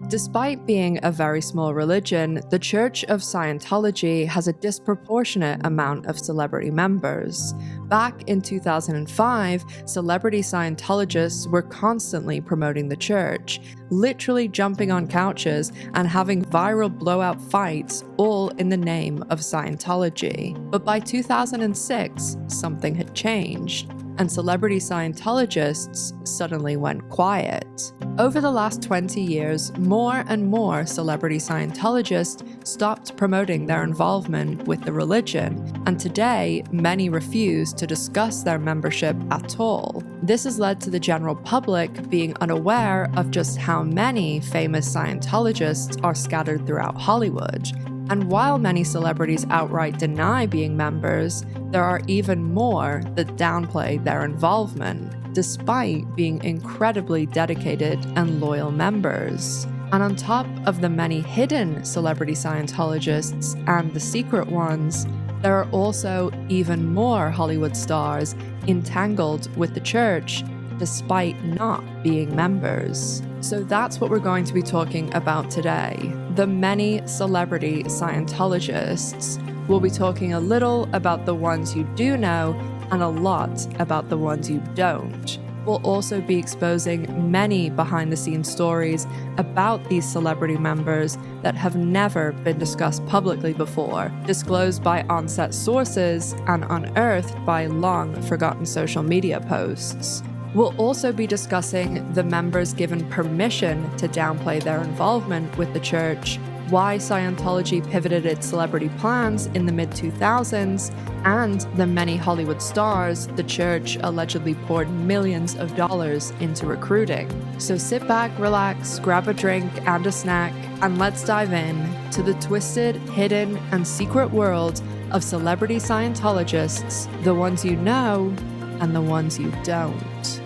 Despite being a very small religion, the Church of Scientology has a disproportionate amount of celebrity members. Back in 2005, celebrity Scientologists were constantly promoting the church, literally jumping on couches and having viral blowout fights, all in the name of Scientology. But by 2006, something had changed, and celebrity Scientologists suddenly went quiet. Over the last 20 years, more and more celebrity Scientologists stopped promoting their involvement with the religion, and today, many refuse to discuss their membership at all. This has led to the general public being unaware of just how many famous Scientologists are scattered throughout Hollywood. And while many celebrities outright deny being members, there are even more that downplay their involvement, despite being incredibly dedicated and loyal members. And on top of the many hidden celebrity Scientologists and the secret ones, there are also even more Hollywood stars entangled with the church, despite not being members. So that's what we're going to be talking about today. The many celebrity Scientologists. We'll be talking a little about the ones you do know and a lot about the ones you don't. We'll also be exposing many behind-the-scenes stories about these celebrity members that have never been discussed publicly before, disclosed by on-set sources and unearthed by long-forgotten social media posts. We'll also be discussing the members given permission to downplay their involvement with the church, why Scientology pivoted its celebrity plans in the mid-2000s, and the many Hollywood stars the church allegedly poured millions of dollars into recruiting. So sit back, relax, grab a drink and a snack, and let's dive in to the twisted, hidden, and secret world of celebrity Scientologists, the ones you know and the ones you don't.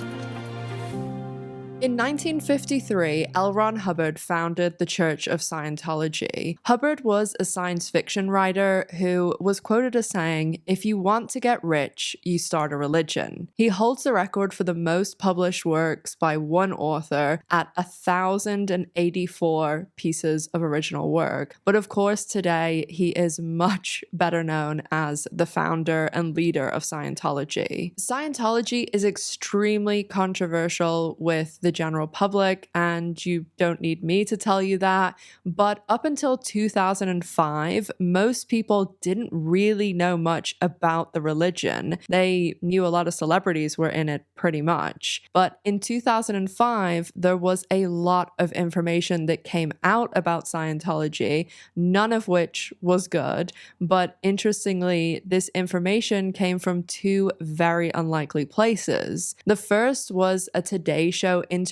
In 1953, L. Ron Hubbard founded the Church of Scientology. Hubbard was a science fiction writer who was quoted as saying, "If you want to get rich, you start a religion." He holds the record for the most published works by one author at 1,084 pieces of original work. But of course, today, he is much better known as the founder and leader of Scientology. Scientology is extremely controversial with the general public, and you don't need me to tell you that. But up until 2005, most people didn't really know much about the religion. They knew a lot of celebrities were in it pretty much. But in 2005, there was a lot of information that came out about Scientology, none of which was good. But interestingly, this information came from two very unlikely places. The first was a Today Show interview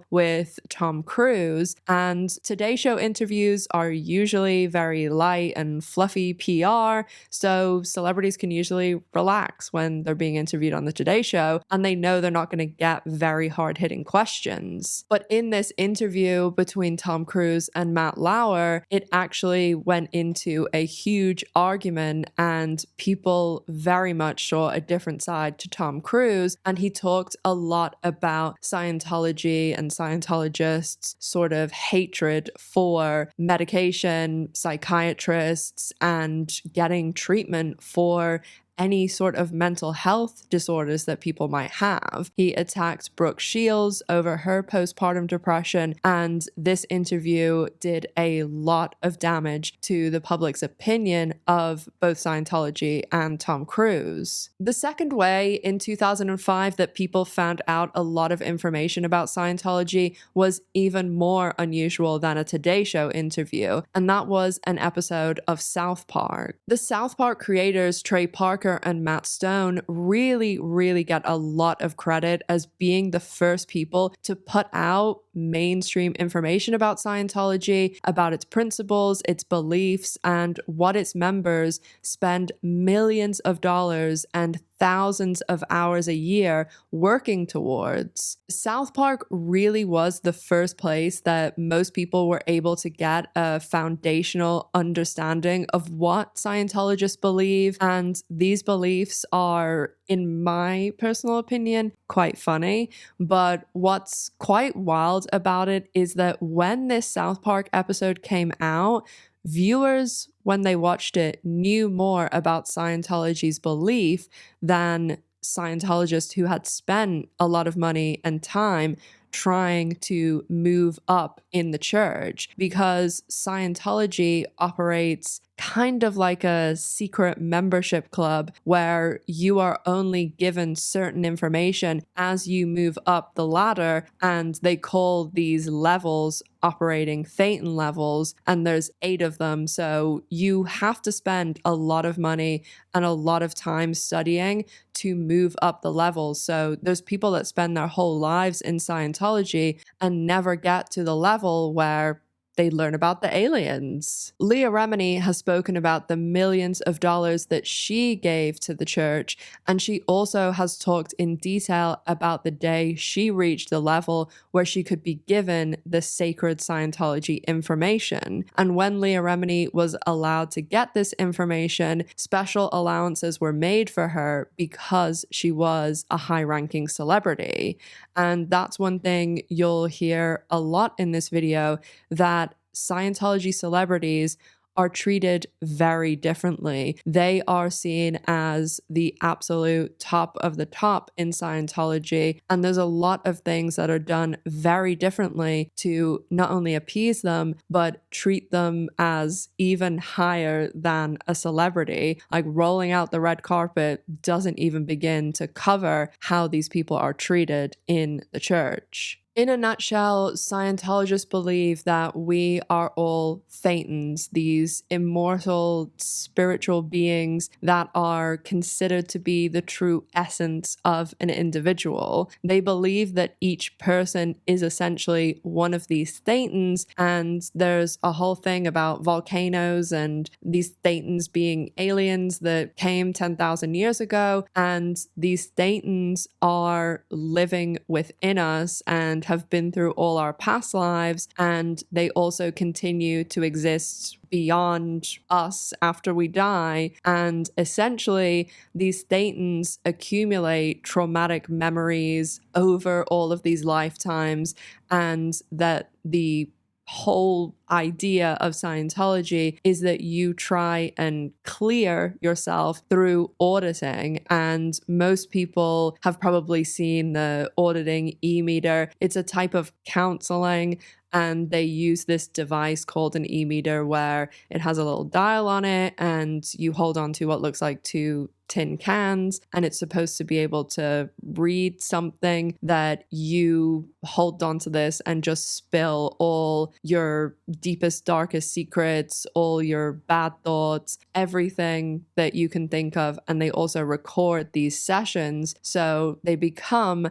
with Tom Cruise, and Today Show interviews are usually very light and fluffy PR, so celebrities can usually relax when they're being interviewed on the Today Show, and they know they're not going to get very hard-hitting questions. But in this interview between Tom Cruise and Matt Lauer, it actually went into a huge argument, and people very much saw a different side to Tom Cruise, and he talked a lot about Scientology and Scientologists' sort of hatred for medication, psychiatrists, and getting treatment for any sort of mental health disorders that people might have. He attacked Brooke Shields over her postpartum depression, and this interview did a lot of damage to the public's opinion of both Scientology and Tom Cruise. The second way in 2005 that people found out a lot of information about Scientology was even more unusual than a Today Show interview, and that was an episode of South Park. The South Park creators, Trey Parker and Matt Stone, really get a lot of credit as being the first people to put out mainstream information about Scientology, about its principles, its beliefs, and what its members spend millions of dollars and thousands of hours a year working towards. South Park really was the first place that most people were able to get a foundational understanding of what Scientologists believe, and these beliefs are, in my personal opinion, quite funny. But what's quite wild wild about it is that when this South Park episode came out, viewers, when they watched it, knew more about Scientology's belief than Scientologists who had spent a lot of money and time trying to move up in the church, because Scientology operates kind of like a secret membership club where you are only given certain information as you move up the ladder, and they call these levels operating Thetan levels, and there's 8 of them. So you have to spend a lot of money and a lot of time studying to move up the levels. So there's people that spend their whole lives in Scientology and never get to the level where they learn about the aliens. Leah Remini has spoken about the millions of dollars that she gave to the church, and she also has talked in detail about the day she reached the level where she could be given the sacred Scientology information. And when Leah Remini was allowed to get this information, special allowances were made for her because she was a high-ranking celebrity. And that's one thing you'll hear a lot in this video, that Scientology celebrities are treated very differently. They are seen as the absolute top of the top in Scientology, and there's a lot of things that are done very differently to not only appease them, but treat them as even higher than a celebrity. Like, rolling out the red carpet doesn't even begin to cover how these people are treated in the church. In a nutshell, Scientologists believe that we are all Thetans, these immortal spiritual beings that are considered to be the true essence of an individual. They believe that each person is essentially one of these Thetans, and there's a whole thing about volcanoes and these Thetans being aliens that came 10,000 years ago, and these Thetans are living within us and have been through all our past lives, and they also continue to exist beyond us after we die. And essentially, these Thetans accumulate traumatic memories over all of these lifetimes, and that the whole idea of Scientology is that you try and clear yourself through auditing. And most people have probably seen the auditing e-meter. It's a type of counseling, and they use this device called an e-meter where it has a little dial on it, and you hold on to what looks like 2 tin cans, and it's supposed to be able to read something that you hold onto this and just spill all your deepest, darkest secrets, all your bad thoughts, everything that you can think of. And they also record these sessions, so they become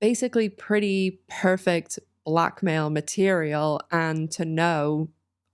basically pretty perfect blackmail material, and to know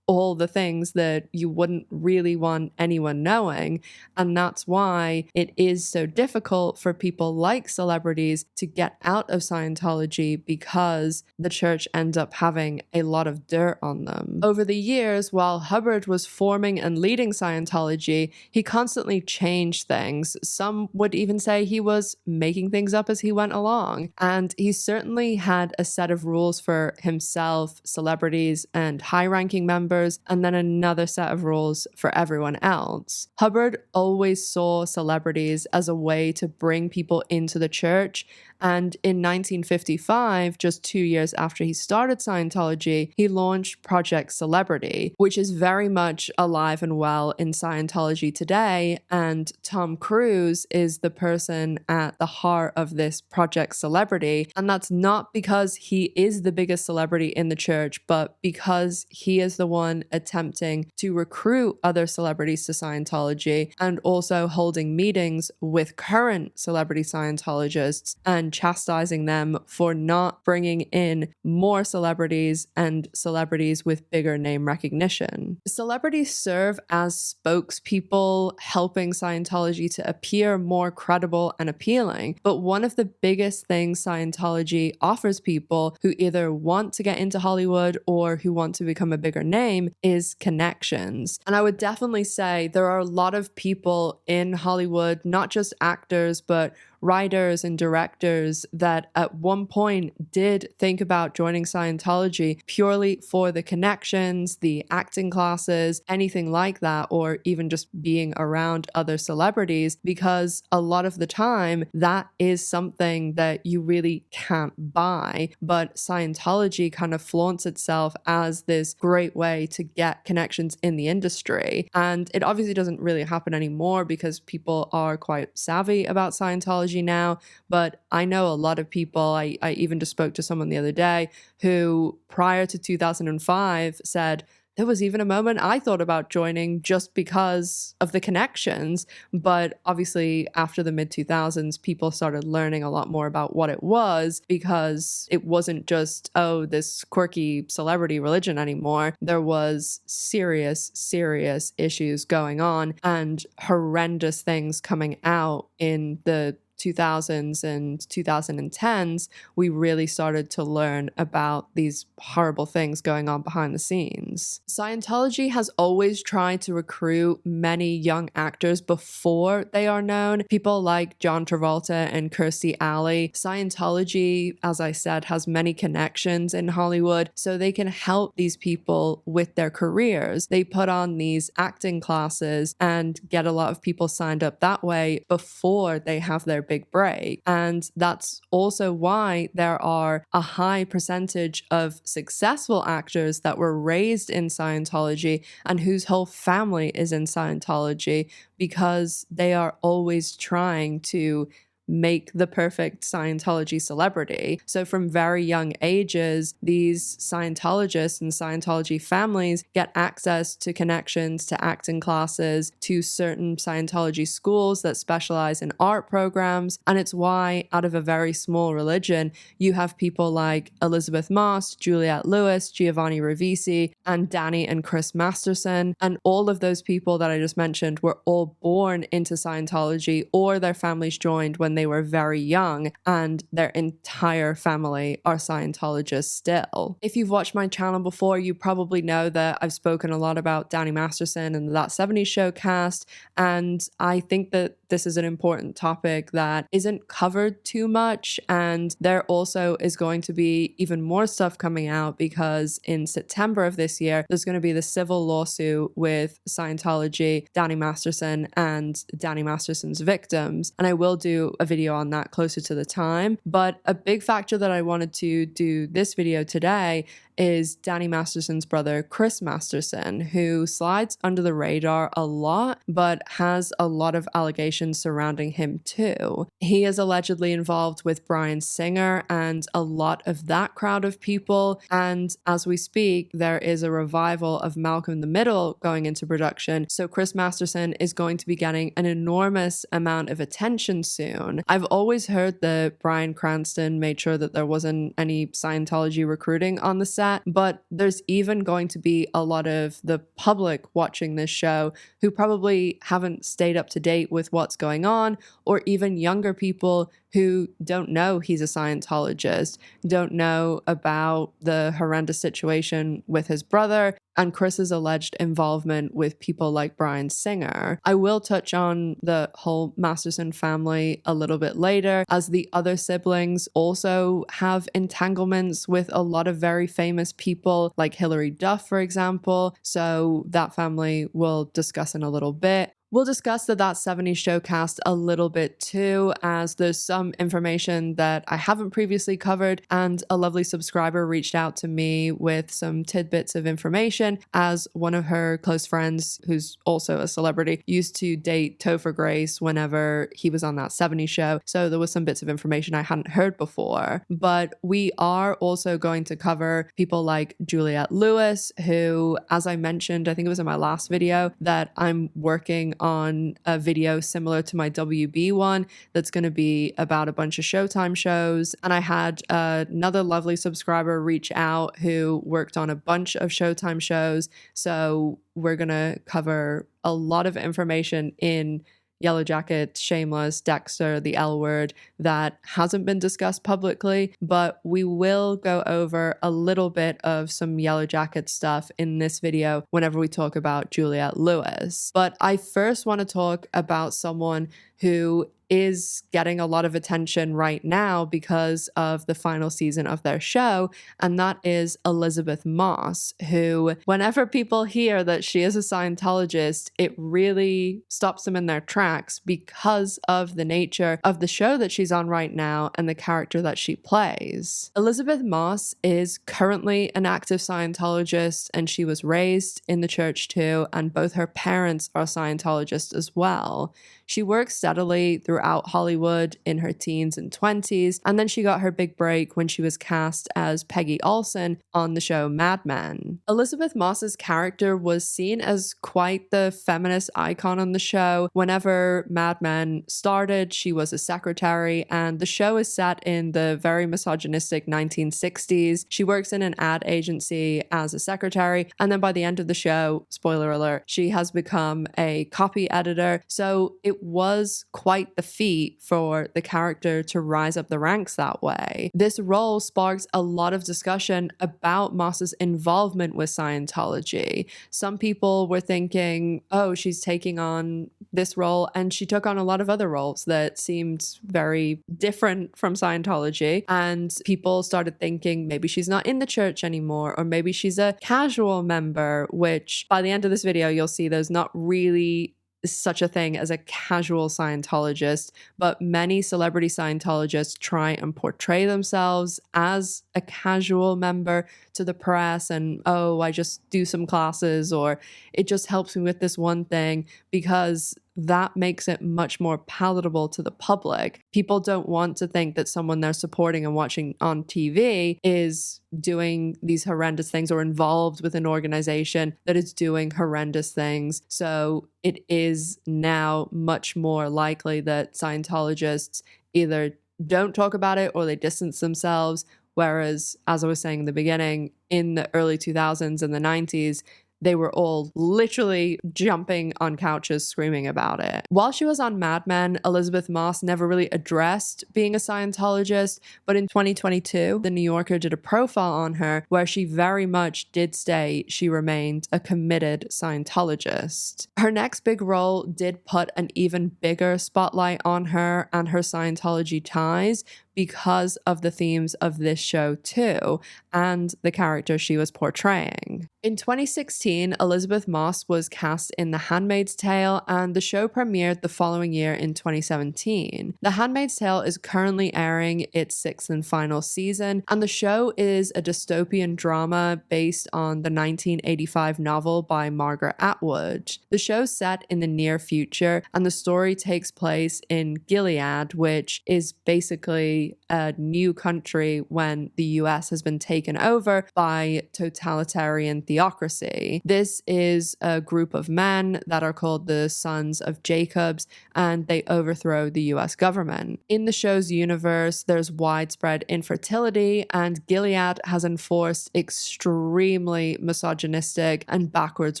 all the things that you wouldn't really want anyone knowing. And that's why it is so difficult for people like celebrities to get out of Scientology, because the church ends up having a lot of dirt on them. Over the years, while Hubbard was forming and leading Scientology, he constantly changed things. Some would even say he was making things up as he went along. And he certainly had a set of rules for himself, celebrities, and high-ranking members, and then another set of rules for everyone else. Hubbard always saw celebrities as a way to bring people into the church, and in 1955, just 2 years after he started Scientology, he launched Project Celebrity, which is very much alive and well in Scientology today, and Tom Cruise is the person at the heart of this Project Celebrity. And that's not because he is the biggest celebrity in the church, but because he is the one attempting to recruit other celebrities to Scientology, and also holding meetings with current celebrity Scientologists and chastising them for not bringing in more celebrities and celebrities with bigger name recognition. Celebrities serve as spokespeople, helping Scientology to appear more credible and appealing. But one of the biggest things Scientology offers people who either want to get into Hollywood or who want to become a bigger name is connections. And I would definitely say there are a lot of people in Hollywood, not just actors, but writers and directors that at one point did think about joining Scientology purely for the connections, the acting classes, anything like that, or even just being around other celebrities, because a lot of the time that is something that you really can't buy. But Scientology kind of flaunts itself as this great way to get connections in the industry. And it obviously doesn't really happen anymore because people are quite savvy about Scientology now. But I know a lot of people, I even just spoke to someone the other day who prior to 2005 said, there was even a moment I thought about joining just because of the connections. But obviously, after the mid-2000s, people started learning a lot more about what it was, because it wasn't just, oh, this quirky celebrity religion anymore. There was serious, serious issues going on and horrendous things coming out in the 2000s and 2010s. We really started to learn about these horrible things going on behind the scenes. Scientology has always tried to recruit many young actors before they are known. People like John Travolta and Kirstie Alley. Scientology, as I said, has many connections in Hollywood, so they can help these people with their careers. They put on these acting classes and get a lot of people signed up that way before they have their big break. And that's also why there are a high percentage of successful actors that were raised in Scientology and whose whole family is in Scientology, because they are always trying to make the perfect Scientology celebrity. So from very young ages, these Scientologists and Scientology families get access to connections, to acting classes, to certain Scientology schools that specialize in art programs. And it's why out of a very small religion, you have people like Elisabeth Moss, Juliette Lewis, Giovanni Ribisi, and Danny and Chris Masterson. And all of those people that I just mentioned were all born into Scientology, or their families joined when they were very young, and their entire family are Scientologists still. If you've watched my channel before, you probably know that I've spoken a lot about Danny Masterson and the That 70s Show cast, and I think that this is an important topic that isn't covered too much. And there also is going to be even more stuff coming out, because in September of this year, there's going to be the civil lawsuit with Scientology, Danny Masterson, and Danny Masterson's victims. And I will do a video on that closer to the time. But a big factor that I wanted to do this video today is Danny Masterson's brother, Chris Masterson, who slides under the radar a lot, but has a lot of allegations surrounding him too. He is allegedly involved with Bryan Singer and a lot of that crowd of people. And as we speak, there is a revival of Malcolm in the Middle going into production. So Chris Masterson is going to be getting an enormous amount of attention soon. I've always heard that Bryan Cranston made sure that there wasn't any Scientology recruiting on the set, but there's even going to be a lot of the public watching this show who probably haven't stayed up to date with what's going on, or even younger people who don't know he's a Scientologist, don't know about the horrendous situation with his brother and Chris's alleged involvement with people like Bryan Singer. I will touch on the whole Masterson family a little bit later, as the other siblings also have entanglements with a lot of very famous people, like Hilary Duff, for example. So that family we'll discuss in a little bit. We'll discuss the That 70s Show cast a little bit too, as there's some information that I haven't previously covered, and a lovely subscriber reached out to me with some tidbits of information, as one of her close friends, who's also a celebrity, used to date Topher Grace whenever he was on That 70s Show. So there was some bits of information I hadn't heard before. But we are also going to cover people like Juliette Lewis, who, as I mentioned, I think it was in my last video, that I'm working on a video similar to my WB one that's going to be about a bunch of Showtime shows. And I had another lovely subscriber reach out who worked on a bunch of Showtime shows. So we're going to cover a lot of information in Yellow Jacket, Shameless, Dexter, The L Word that hasn't been discussed publicly, but we will go over a little bit of some Yellow Jacket stuff in this video whenever we talk about Juliette Lewis. But I first want to talk about someone who is getting a lot of attention right now because of the final season of their show, and that is Elisabeth Moss, who, whenever people hear that she is a Scientologist, it really stops them in their tracks because of the nature of the show that she's on right now and the character that she plays. Elisabeth Moss is currently an active Scientologist, and she was raised in the church too, and both her parents are Scientologists as well. She worked steadily throughout Hollywood in her teens and 20s, and then she got her big break when she was cast as Peggy Olson on the show Mad Men. Elisabeth Moss's character was seen as quite the feminist icon on the show. Whenever Mad Men started, she was a secretary, and the show is set in the very misogynistic 1960s. She works in an ad agency as a secretary, and then by the end of the show, spoiler alert, she has become a copy editor. So it was quite the feat for the character to rise up the ranks that way. This role sparked a lot of discussion about Moss's involvement with Scientology. Some people were thinking, oh, she's taking on this role, and she took on a lot of other roles that seemed very different from Scientology. And people started thinking maybe she's not in the church anymore, or maybe she's a casual member, which by the end of this video, you'll see there's not really such a thing as a casual Scientologist, but many celebrity Scientologists try and portray themselves as a casual member to the press, and oh, I just do some classes, or it just helps me with this one thing, because that makes it much more palatable to the public. People don't want to think that someone they're supporting and watching on TV is doing these horrendous things or involved with an organization that is doing horrendous things. So it is now much more likely that Scientologists either don't talk about it or they distance themselves. Whereas, as I was saying in the beginning, in the early 2000s and the 90s, they were all literally jumping on couches screaming about it. While she was on Mad Men, Elisabeth Moss never really addressed being a Scientologist, but in 2022, The New Yorker did a profile on her where she very much did state she remained a committed Scientologist. Her next big role did put an even bigger spotlight on her and her Scientology ties, because of the themes of this show too, and the character she was portraying. In 2016, Elisabeth Moss was cast in The Handmaid's Tale, and the show premiered the following year in 2017. The Handmaid's Tale is currently airing its 6th and final season, and the show is a dystopian drama based on the 1985 novel by Margaret Atwood. The show's set in the near future, and the story takes place in Gilead, which is basically a new country when the US has been taken over by totalitarian theocracy. This is a group of men that are called the Sons of Jacobs, and they overthrow the US government. In the show's universe, there's widespread infertility, and Gilead has enforced extremely misogynistic and backwards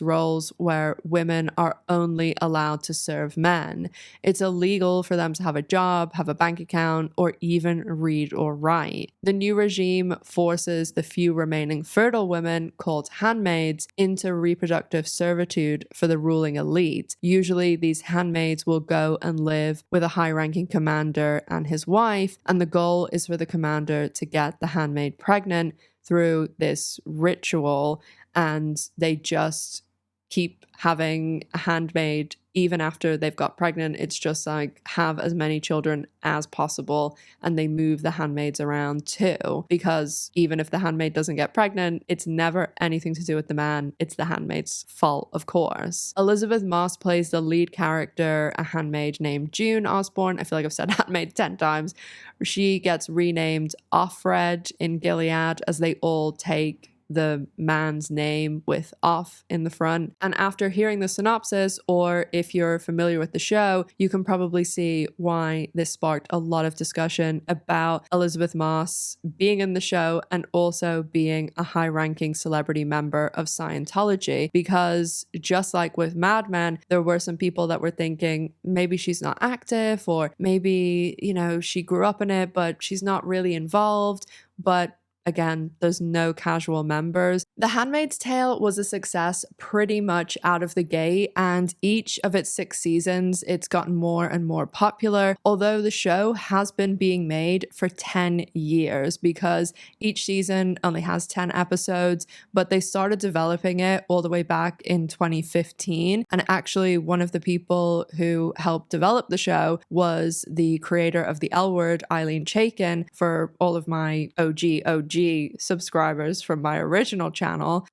roles where women are only allowed to serve men. It's illegal for them to have a job, have a bank account, or even read or write. The new regime forces the few remaining fertile women, called handmaids, into reproductive servitude for the ruling elite. Usually these handmaids will go and live with a high-ranking commander and his wife, and the goal is for the commander to get the handmaid pregnant through this ritual, and they just keep having a handmaid even after they've got pregnant. It's just like, have as many children as possible, and they move the handmaids around too, because even if the handmaid doesn't get pregnant, it's never anything to do with the man, it's the handmaid's fault, of course. Elisabeth Moss plays the lead character, a handmaid named June Osborne. I feel like I've said handmaid 10 times. She gets renamed Offred in Gilead, as they all take the man's name with off in the front. And after hearing the synopsis, or if you're familiar with the show, you can probably see why this sparked a lot of discussion about Elisabeth Moss being in the show and also being a high-ranking celebrity member of Scientology. Because just like with Mad Men, there were some people that were thinking maybe she's not active, or maybe, you know, she grew up in it, but she's not really involved. But again, there's no casual members. The Handmaid's Tale was a success pretty much out of the gate, and each of its 6 seasons, it's gotten more and more popular, although the show has been being made for 10 years because each season only has 10 episodes, but they started developing it all the way back in 2015. And actually, one of the people who helped develop the show was the creator of the L Word, Eileen Chaikin, for all of my OG subscribers from my original channel.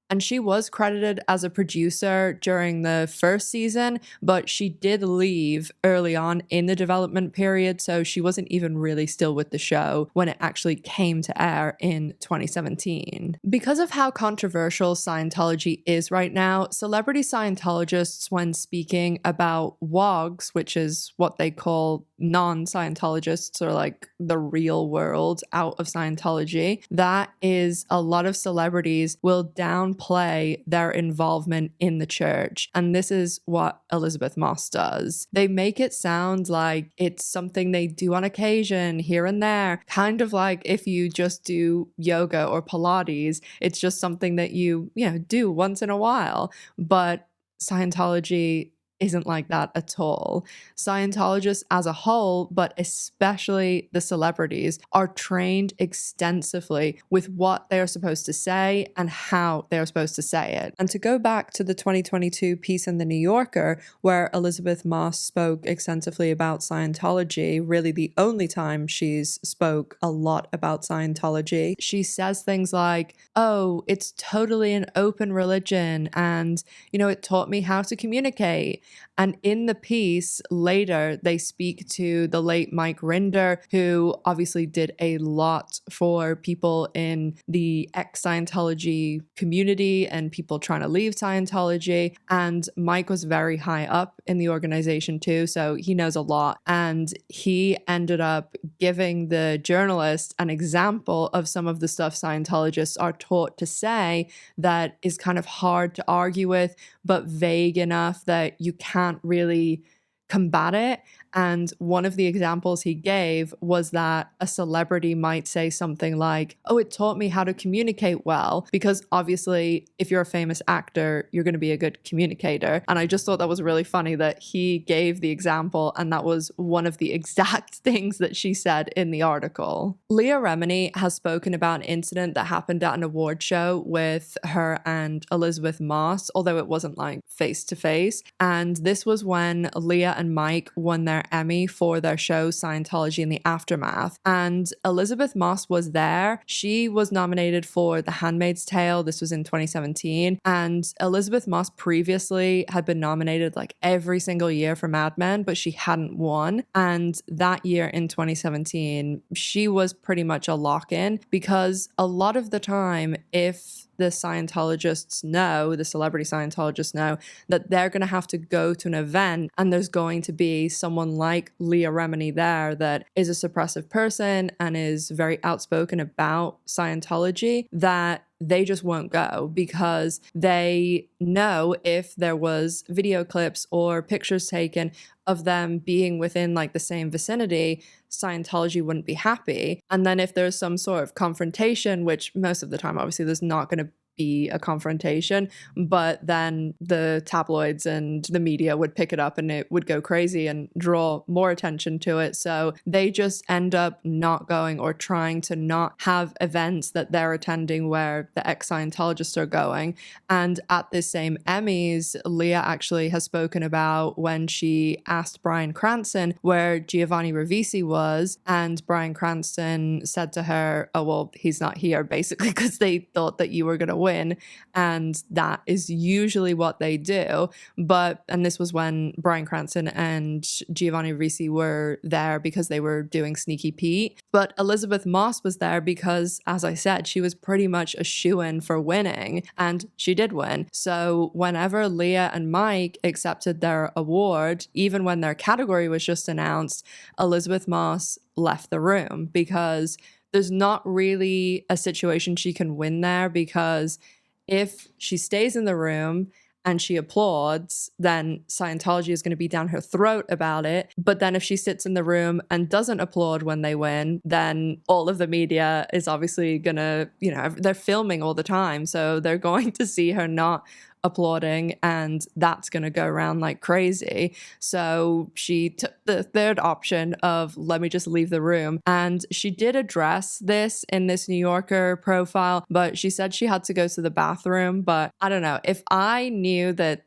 And she was credited as a producer during the first season, but she did leave early on in the development period, so she wasn't even really still with the show when it actually came to air in 2017. Because of how controversial Scientology is right now, celebrity Scientologists, when speaking about WOGs, which is what they call non-Scientologists or like the real world out of Scientology, that is a lot of celebrities will downplay their involvement in the church. And this is what Elisabeth Moss does. They make it sound like it's something they do on occasion here and there, kind of like if you just do yoga or Pilates, it's just something that you do once in a while. But Scientology isn't like that at all. Scientologists as a whole, but especially the celebrities, are trained extensively with what they are supposed to say and how they are supposed to say it. And to go back to the 2022 piece in The New Yorker, where Elisabeth Moss spoke extensively about Scientology, really the only time she's spoke a lot about Scientology, she says things like, oh, it's totally an open religion and, it taught me how to communicate. And in the piece later, they speak to the late Mike Rinder, who obviously did a lot for people in the ex-Scientology community and people trying to leave Scientology. And Mike was very high up in the organization too, so he knows a lot. And he ended up giving the journalist an example of some of the stuff Scientologists are taught to say that is kind of hard to argue with, but vague enough that you can't really combat it. And one of the examples he gave was that a celebrity might say something like, oh, it taught me how to communicate well, because obviously if you're a famous actor, you're going to be a good communicator. And I just thought that was really funny that he gave the example and that was one of the exact things that she said in the article. Leah Remini has spoken about an incident that happened at an award show with her and Elisabeth Moss, although it wasn't like face to face. And this was when Leah and Mike won their Emmy for their show Scientology in the Aftermath. And Elisabeth Moss was there. She was nominated for The Handmaid's Tale. This was in 2017. And Elisabeth Moss previously had been nominated like every single year for Mad Men, but she hadn't won. And that year in 2017, she was pretty much a lock-in because a lot of the time, if the Scientologists know, the celebrity Scientologists know that they're going to have to go to an event and there's going to be someone like Leah Remini there that is a suppressive person and is very outspoken about Scientology, that they just won't go because they know if there was video clips or pictures taken of them being within like the same vicinity, Scientology wouldn't be happy. And then if there's some sort of confrontation, which most of the time obviously there's not going to be a confrontation, but then the tabloids and the media would pick it up and it would go crazy and draw more attention to it. So they just end up not going or trying to not have events that they're attending where the ex-Scientologists are going. And at this same Emmys, Leah actually has spoken about when she asked Bryan Cranston where Giovanni Ribisi was, and Bryan Cranston said to her, oh, well, he's not here, basically, because they thought that you were going to win. And that is usually what they do. And this was when Bryan Cranston and Giovanni Ribisi were there because they were doing Sneaky Pete. But Elisabeth Moss was there because, as I said, she was pretty much a shoo-in for winning, and she did win. So whenever Leah and Mike accepted their award, even when their category was just announced, Elisabeth Moss left the room because there's not really a situation she can win there, because if she stays in the room and she applauds, then Scientology is going to be down her throat about it. But then if she sits in the room and doesn't applaud when they win, then all of the media is obviously going to, they're filming all the time. So they're going to see her not applauding, and that's going to go around like crazy. So she took the third option of, let me just leave the room. And she did address this in this New Yorker profile, but she said she had to go to the bathroom. But I don't know, if I knew that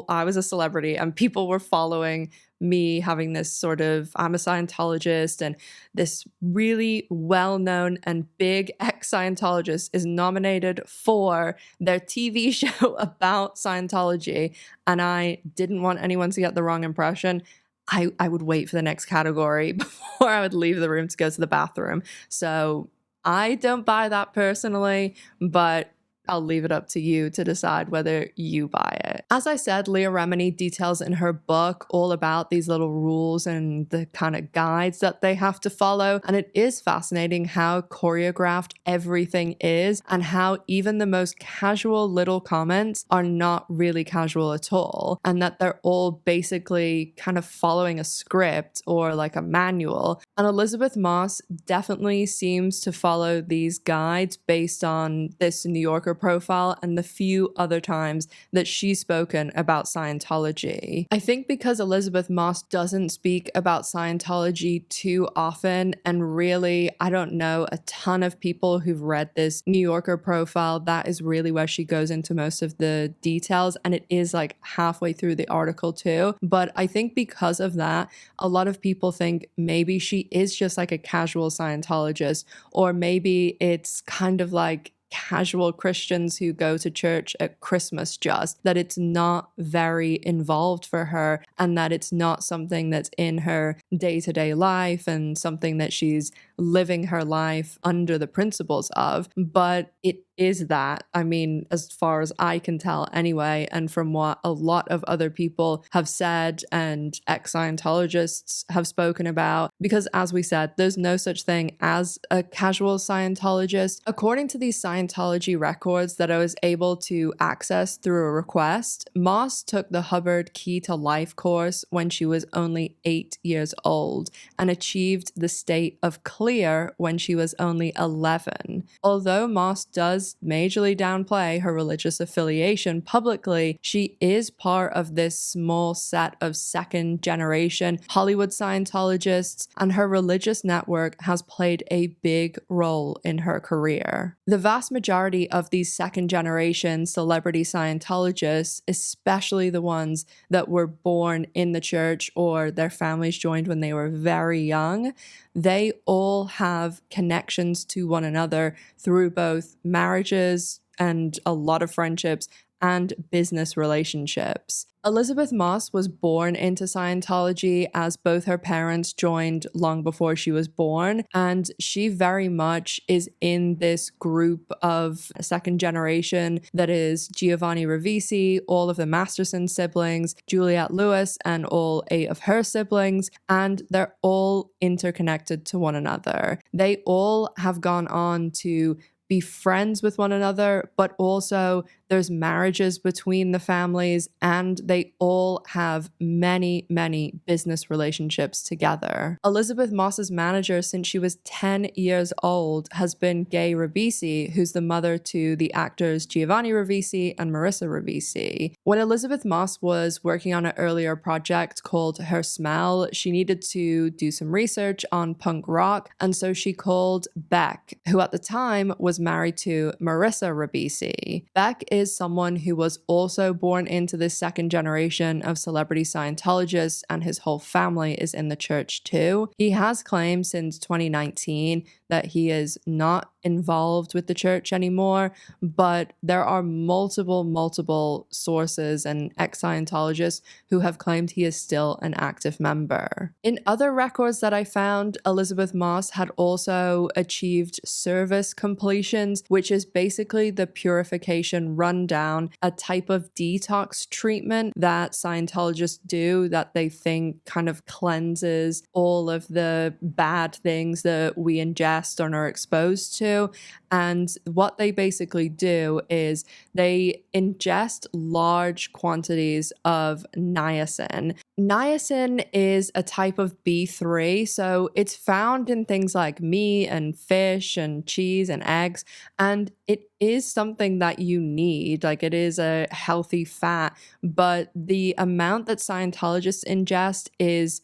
I was a celebrity and people were following me having this sort of, I'm a Scientologist, and this really well-known and big ex-Scientologist is nominated for their TV show about Scientology, and I didn't want anyone to get the wrong impression, I would wait for the next category before I would leave the room to go to the bathroom. So I don't buy that personally, but I'll leave it up to you to decide whether you buy it. As I said, Leah Remini details in her book all about these little rules and the kind of guides that they have to follow. And it is fascinating how choreographed everything is, and how even the most casual little comments are not really casual at all. And that they're all basically kind of following a script or like a manual. And Elisabeth Moss definitely seems to follow these guides based on this New Yorker profile and the few other times that she's spoken about Scientology. I think because Elisabeth Moss doesn't speak about Scientology too often, and really, I don't know a ton of people who've read this New Yorker profile, that is really where she goes into most of the details, and it is like halfway through the article too. But I think because of that, a lot of people think maybe she is just like a casual Scientologist, or maybe it's kind of like casual Christians who go to church at Christmas, just that it's not very involved for her, and that it's not something that's in her day-to-day life and something that she's living her life under the principles of. But it is that, I mean, as far as I can tell anyway, and from what a lot of other people have said and ex-Scientologists have spoken about, because as we said, there's no such thing as a casual Scientologist. According to these Scientology records that I was able to access through a request, Moss took the Hubbard Key to Life course when she was only 8 years old and achieved the state of clear when she was only 11. Although Moss does majorly downplay her religious affiliation publicly, she is part of this small set of second-generation Hollywood Scientologists, and her religious network has played a big role in her career. The vast majority of these second-generation celebrity Scientologists, especially the ones that were born in the church or their families joined when they were very young, they all have connections to one another through both marriages and a lot of friendships and business relationships. Elisabeth Moss was born into Scientology, as both her parents joined long before she was born, and she very much is in this group of second generation that is Giovanni Ribisi, all of the Masterson siblings, Juliette Lewis, and all 8 of her siblings, and they're all interconnected to one another. They all have gone on to be friends with one another, but also there's marriages between the families, and they all have many, many business relationships together. Elisabeth Moss's manager since she was 10 years old has been Gay Ribisi, who's the mother to the actors Giovanni Ribisi and Marissa Ribisi. When Elisabeth Moss was working on an earlier project called Her Smell, she needed to do some research on punk rock, and so she called Beck, who at the time was married to Marissa Ribisi. Beck is someone who was also born into this second generation of celebrity Scientologists, and his whole family is in the church too. He has claimed since 2019 that he is not involved with the church anymore, but there are multiple sources and ex-Scientologists who have claimed he is still an active member. In other records that I found, Elisabeth Moss had also achieved service completions, which is basically the purification rundown, a type of detox treatment that Scientologists do that they think kind of cleanses all of the bad things that we ingest and are exposed to. to. And what they basically do is they ingest large quantities of niacin. Niacin is a type of B3, so it's found in things like meat and fish and cheese and eggs, and it is something that you need. Like, it is a healthy fat, but the amount that Scientologists ingest is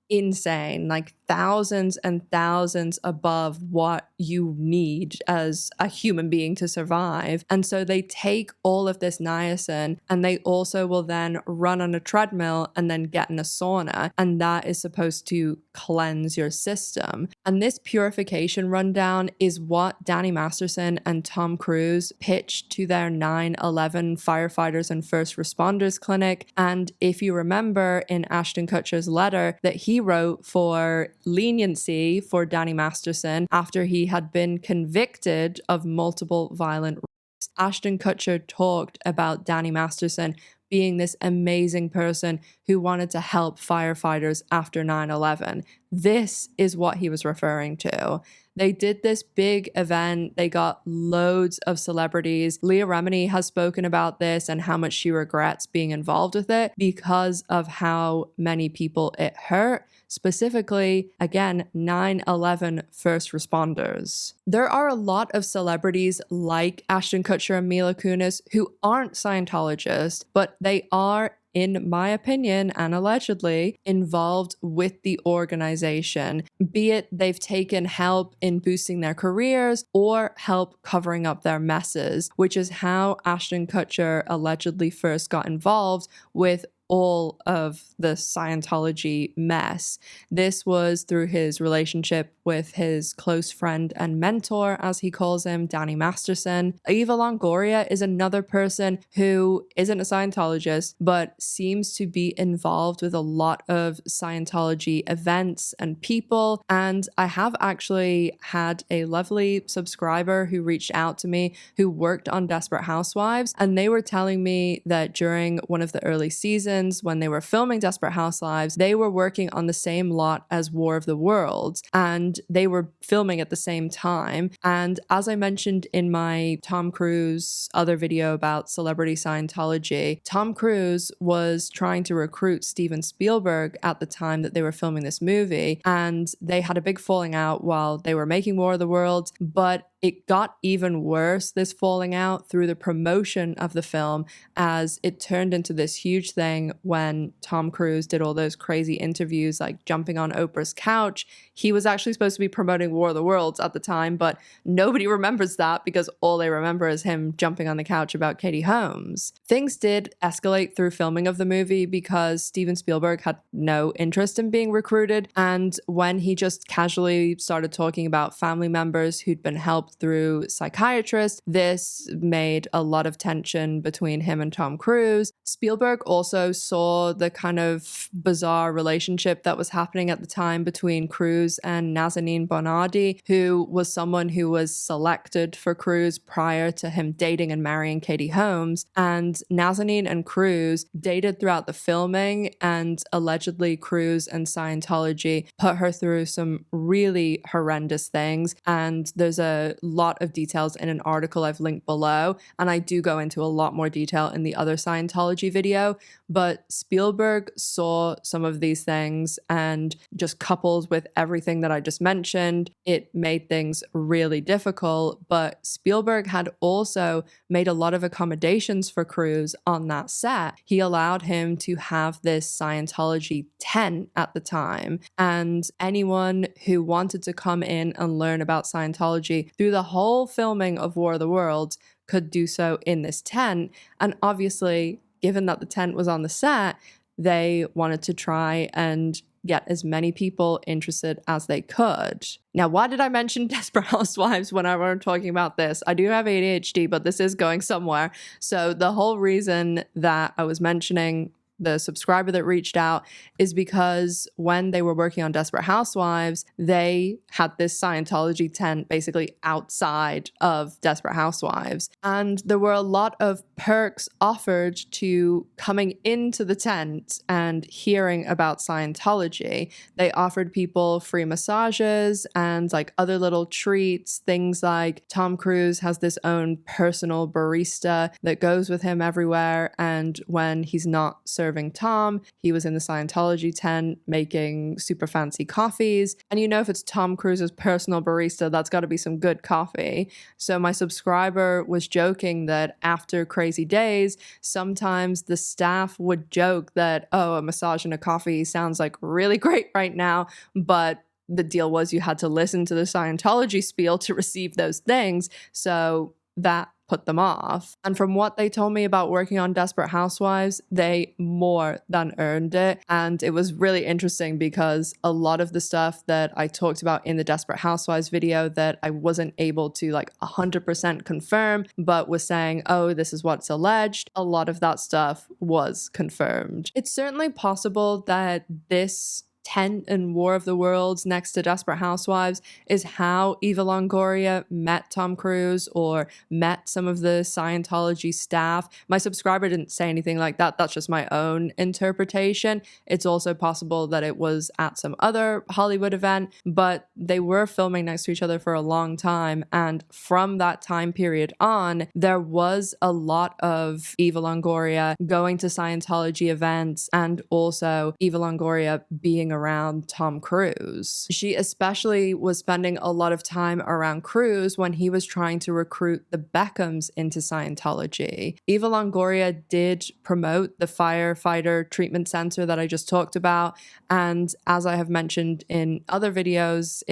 insane, like thousands and thousands above what you need as a human being to survive. And so they take all of this niacin and they also will then run on a treadmill and then get in a sauna. And that is supposed to cleanse your system. And this purification rundown is what Danny Masterson and Tom Cruise pitched to their 9/11 firefighters and first responders clinic. And if you remember in Ashton Kutcher's letter that he wrote for leniency for Danny Masterson after he had been convicted of multiple violent rapes, Ashton Kutcher talked about Danny Masterson being this amazing person who wanted to help firefighters after 9/11. This is what he was referring to. They did this big event. They got loads of celebrities. Leah Remini has spoken about this and how much she regrets being involved with it because of how many people it hurt. Specifically, again, 9/11 first responders. There are a lot of celebrities like Ashton Kutcher and Mila Kunis who aren't Scientologists, but they are, in my opinion and allegedly, involved with the organization, be it they've taken help in boosting their careers or help covering up their messes, which is how Ashton Kutcher allegedly first got involved with all of the Scientology mess. This was through his relationship with his close friend and mentor, as he calls him, Danny Masterson. Eva Longoria is another person who isn't a Scientologist, but seems to be involved with a lot of Scientology events and people. And I have actually had a lovely subscriber who reached out to me who worked on Desperate Housewives, and they were telling me that during one of the early seasons, when they were filming Desperate Housewives, they were working on the same lot as War of the Worlds, and they were filming at the same time. And as I mentioned in my Tom Cruise other video about celebrity Scientology, Tom Cruise was trying to recruit Steven Spielberg at the time that they were filming this movie, and they had a big falling out while they were making War of the Worlds, but it got even worse, this falling out, through the promotion of the film, as it turned into this huge thing when Tom Cruise did all those crazy interviews, like jumping on Oprah's couch. He was actually supposed to be promoting War of the Worlds at the time, but nobody remembers that because all they remember is him jumping on the couch about Katie Holmes. Things did escalate through filming of the movie because Steven Spielberg had no interest in being recruited, and when he just casually started talking about family members who'd been helped through psychiatrists, this made a lot of tension between him and Tom Cruise. Spielberg also saw the kind of bizarre relationship that was happening at the time between Cruise and Nazanin Bonardi, who was someone who was selected for Cruise prior to him dating and marrying Katie Holmes. And Nazanin and Cruise dated throughout the filming, and allegedly Cruise and Scientology put her through some really horrendous things. And there's a lot of details in an article I've linked below, and I do go into a lot more detail in the other Scientology video. But Spielberg saw some of these things, and just coupled with everything that I just mentioned, it made things really difficult. But Spielberg had also made a lot of accommodations for Cruise on that set. He allowed him to have this Scientology tent at the time, and anyone who wanted to come in and learn about Scientology through the whole filming of War of the Worlds could do so in this tent. And obviously, given that the tent was on the set, they wanted to try and get as many people interested as they could. Now, why did I mention Desperate Housewives when I were talking about this? I do have ADHD, but this is going somewhere. So the whole reason that I was mentioning the subscriber that reached out, is because when they were working on Desperate Housewives, they had this Scientology tent basically outside of Desperate Housewives. And there were a lot of perks offered to coming into the tent and hearing about Scientology. They offered people free massages and like other little treats, things like Tom Cruise has this own personal barista that goes with him everywhere. And when he's not serving Tom, he was in the Scientology tent making super fancy coffees. And you know, if it's Tom Cruise's personal barista, that's got to be some good coffee. So my subscriber was joking that after crazy days, sometimes the staff would joke that, oh, a massage and a coffee sounds like really great right now, but the deal was you had to listen to the Scientology spiel to receive those things. So that put them off. And from what they told me about working on Desperate Housewives, they more than earned it. And it was really interesting because a lot of the stuff that I talked about in the Desperate Housewives video that I wasn't able to like 100% confirm, but was saying, oh, this is what's alleged, a lot of that stuff was confirmed. It's certainly possible that this tent and War of the Worlds next to Desperate Housewives is how Eva Longoria met Tom Cruise or met some of the Scientology staff. My subscriber didn't say anything like that. That's just my own interpretation. It's also possible that it was at some other Hollywood event, but they were filming next to each other for a long time. And from that time period on, there was a lot of Eva Longoria going to Scientology events and also Eva Longoria being around Tom Cruise. She especially was spending a lot of time around Cruise when he was trying to recruit the Beckhams into Scientology. Eva Longoria did promote the firefighter treatment center that I just talked about. And as I have mentioned in other videos,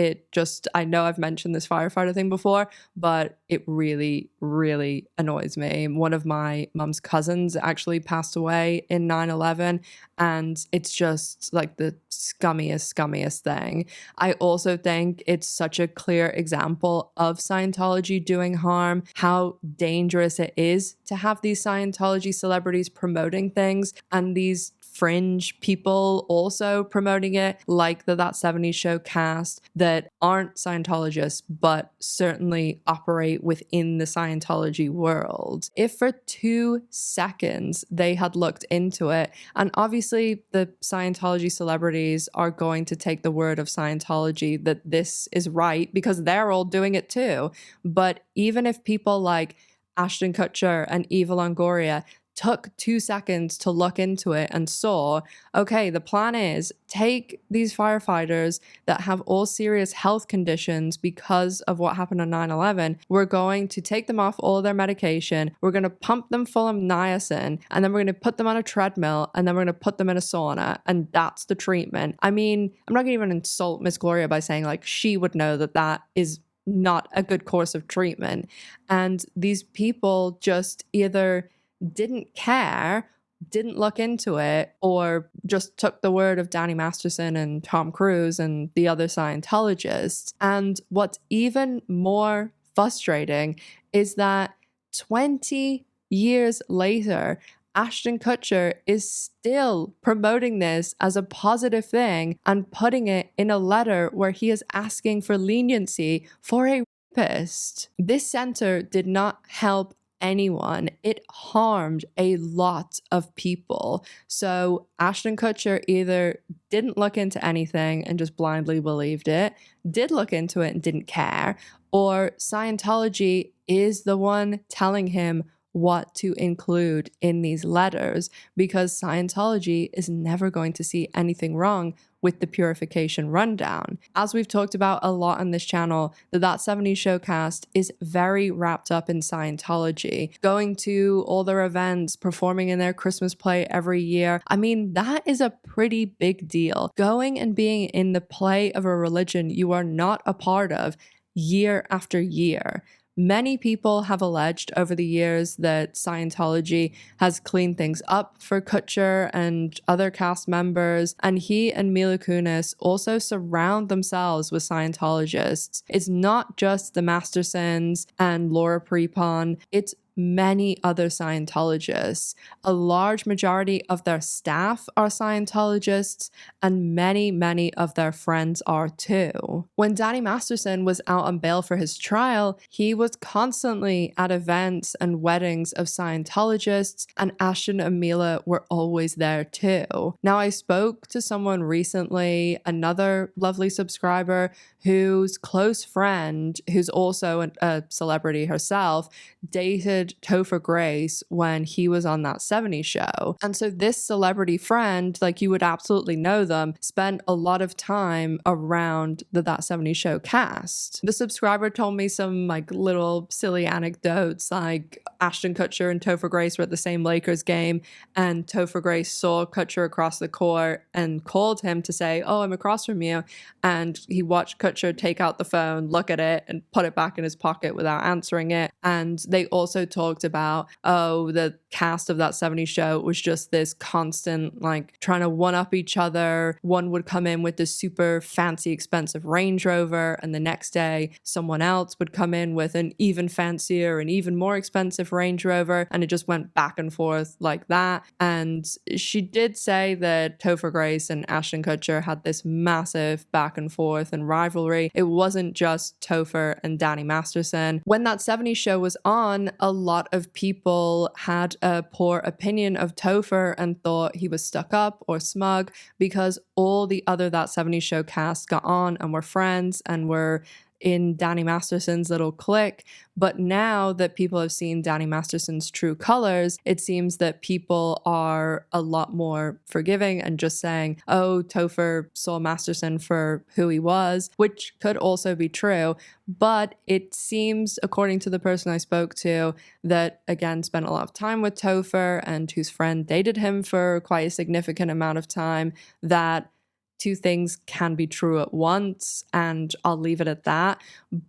I know I've mentioned this firefighter thing before, but it really, really annoys me. One of my mom's cousins actually passed away in 9/11, and it's just like the scummiest thing. I also think it's such a clear example of Scientology doing harm, how dangerous it is to have these Scientology celebrities promoting things and these fringe people also promoting it, like the That 70s Show cast that aren't Scientologists but certainly operate within the Scientology world. If for 2 seconds they had looked into it, and obviously the Scientology celebrities are going to take the word of Scientology that this is right because they're all doing it too, but even if people like Ashton Kutcher and Eva Longoria took 2 seconds to look into it and saw, okay, the plan is take these firefighters that have all serious health conditions because of what happened on 9/11. We're going to take them off all their medication. We're going to pump them full of niacin, and then we're going to put them on a treadmill, and then we're going to put them in a sauna, and that's the treatment. I mean, I'm not going to even insult Miss Gloria by saying like she would know that that is not a good course of treatment. And these people just either didn't care, didn't look into it, or just took the word of Danny Masterson and Tom Cruise and the other Scientologists. And what's even more frustrating is that 20 years later, Ashton Kutcher is still promoting this as a positive thing and putting it in a letter where he is asking for leniency for a rapist. This center did not help anyone. It harmed a lot of people. So Ashton Kutcher either didn't look into anything and just blindly believed it, did look into it and didn't care, or Scientology is the one telling him what to include in these letters because Scientology is never going to see anything wrong with the purification rundown. As we've talked about a lot on this channel, the That 70s Show cast is very wrapped up in Scientology, going to all their events, performing in their Christmas play every year. I mean, that is a pretty big deal. Going and being in the play of a religion you are not a part of year after year. Many people have alleged over the years that Scientology has cleaned things up for Kutcher and other cast members, and he and Mila Kunis also surround themselves with Scientologists. It's not just the Mastersons and Laura Prepon, it's many other Scientologists. A large majority of their staff are Scientologists, and many of their friends are too. When Danny Masterson was out on bail for his trial, he was constantly at events and weddings of Scientologists, and Ashton and Mila were always there too. Now, I spoke to someone recently, another lovely subscriber, whose close friend, who's also a celebrity herself, dated Topher Grace when he was on that 70s show. And so this celebrity friend, like, you would absolutely know them, spent a lot of time around the That 70s Show cast. The subscriber told me some like little silly anecdotes, like Ashton Kutcher and Topher Grace were at the same Lakers game, and Topher Grace saw Kutcher across the court and called him to say, "Oh, I'm across from you." And he watched Kutcher take out the phone, look at it, and put it back in his pocket without answering it. And they also talked about, oh, the cast of That 70s Show was just this constant, like, trying to one-up each other. One would come in with this super fancy, expensive Range Rover, and the next day, someone else would come in with an even fancier and even more expensive Range Rover, and it just went back and forth like that. And she did say that Topher Grace and Ashton Kutcher had this massive back and forth and rivalry. It wasn't just Topher and Danny Masterson. When That 70s Show was on, a lot of people had a poor opinion of Topher and thought he was stuck up or smug because all the other That 70s Show cast got on and were friends and were in Danny Masterson's little clique. But now that people have seen Danny Masterson's true colors, it seems that people are a lot more forgiving and just saying, oh, Topher saw Masterson for who he was, which could also be true. But it seems, according to the person I spoke to, that again spent a lot of time with Topher and whose friend dated him for quite a significant amount of time, that two things can be true at once, and I'll leave it at that.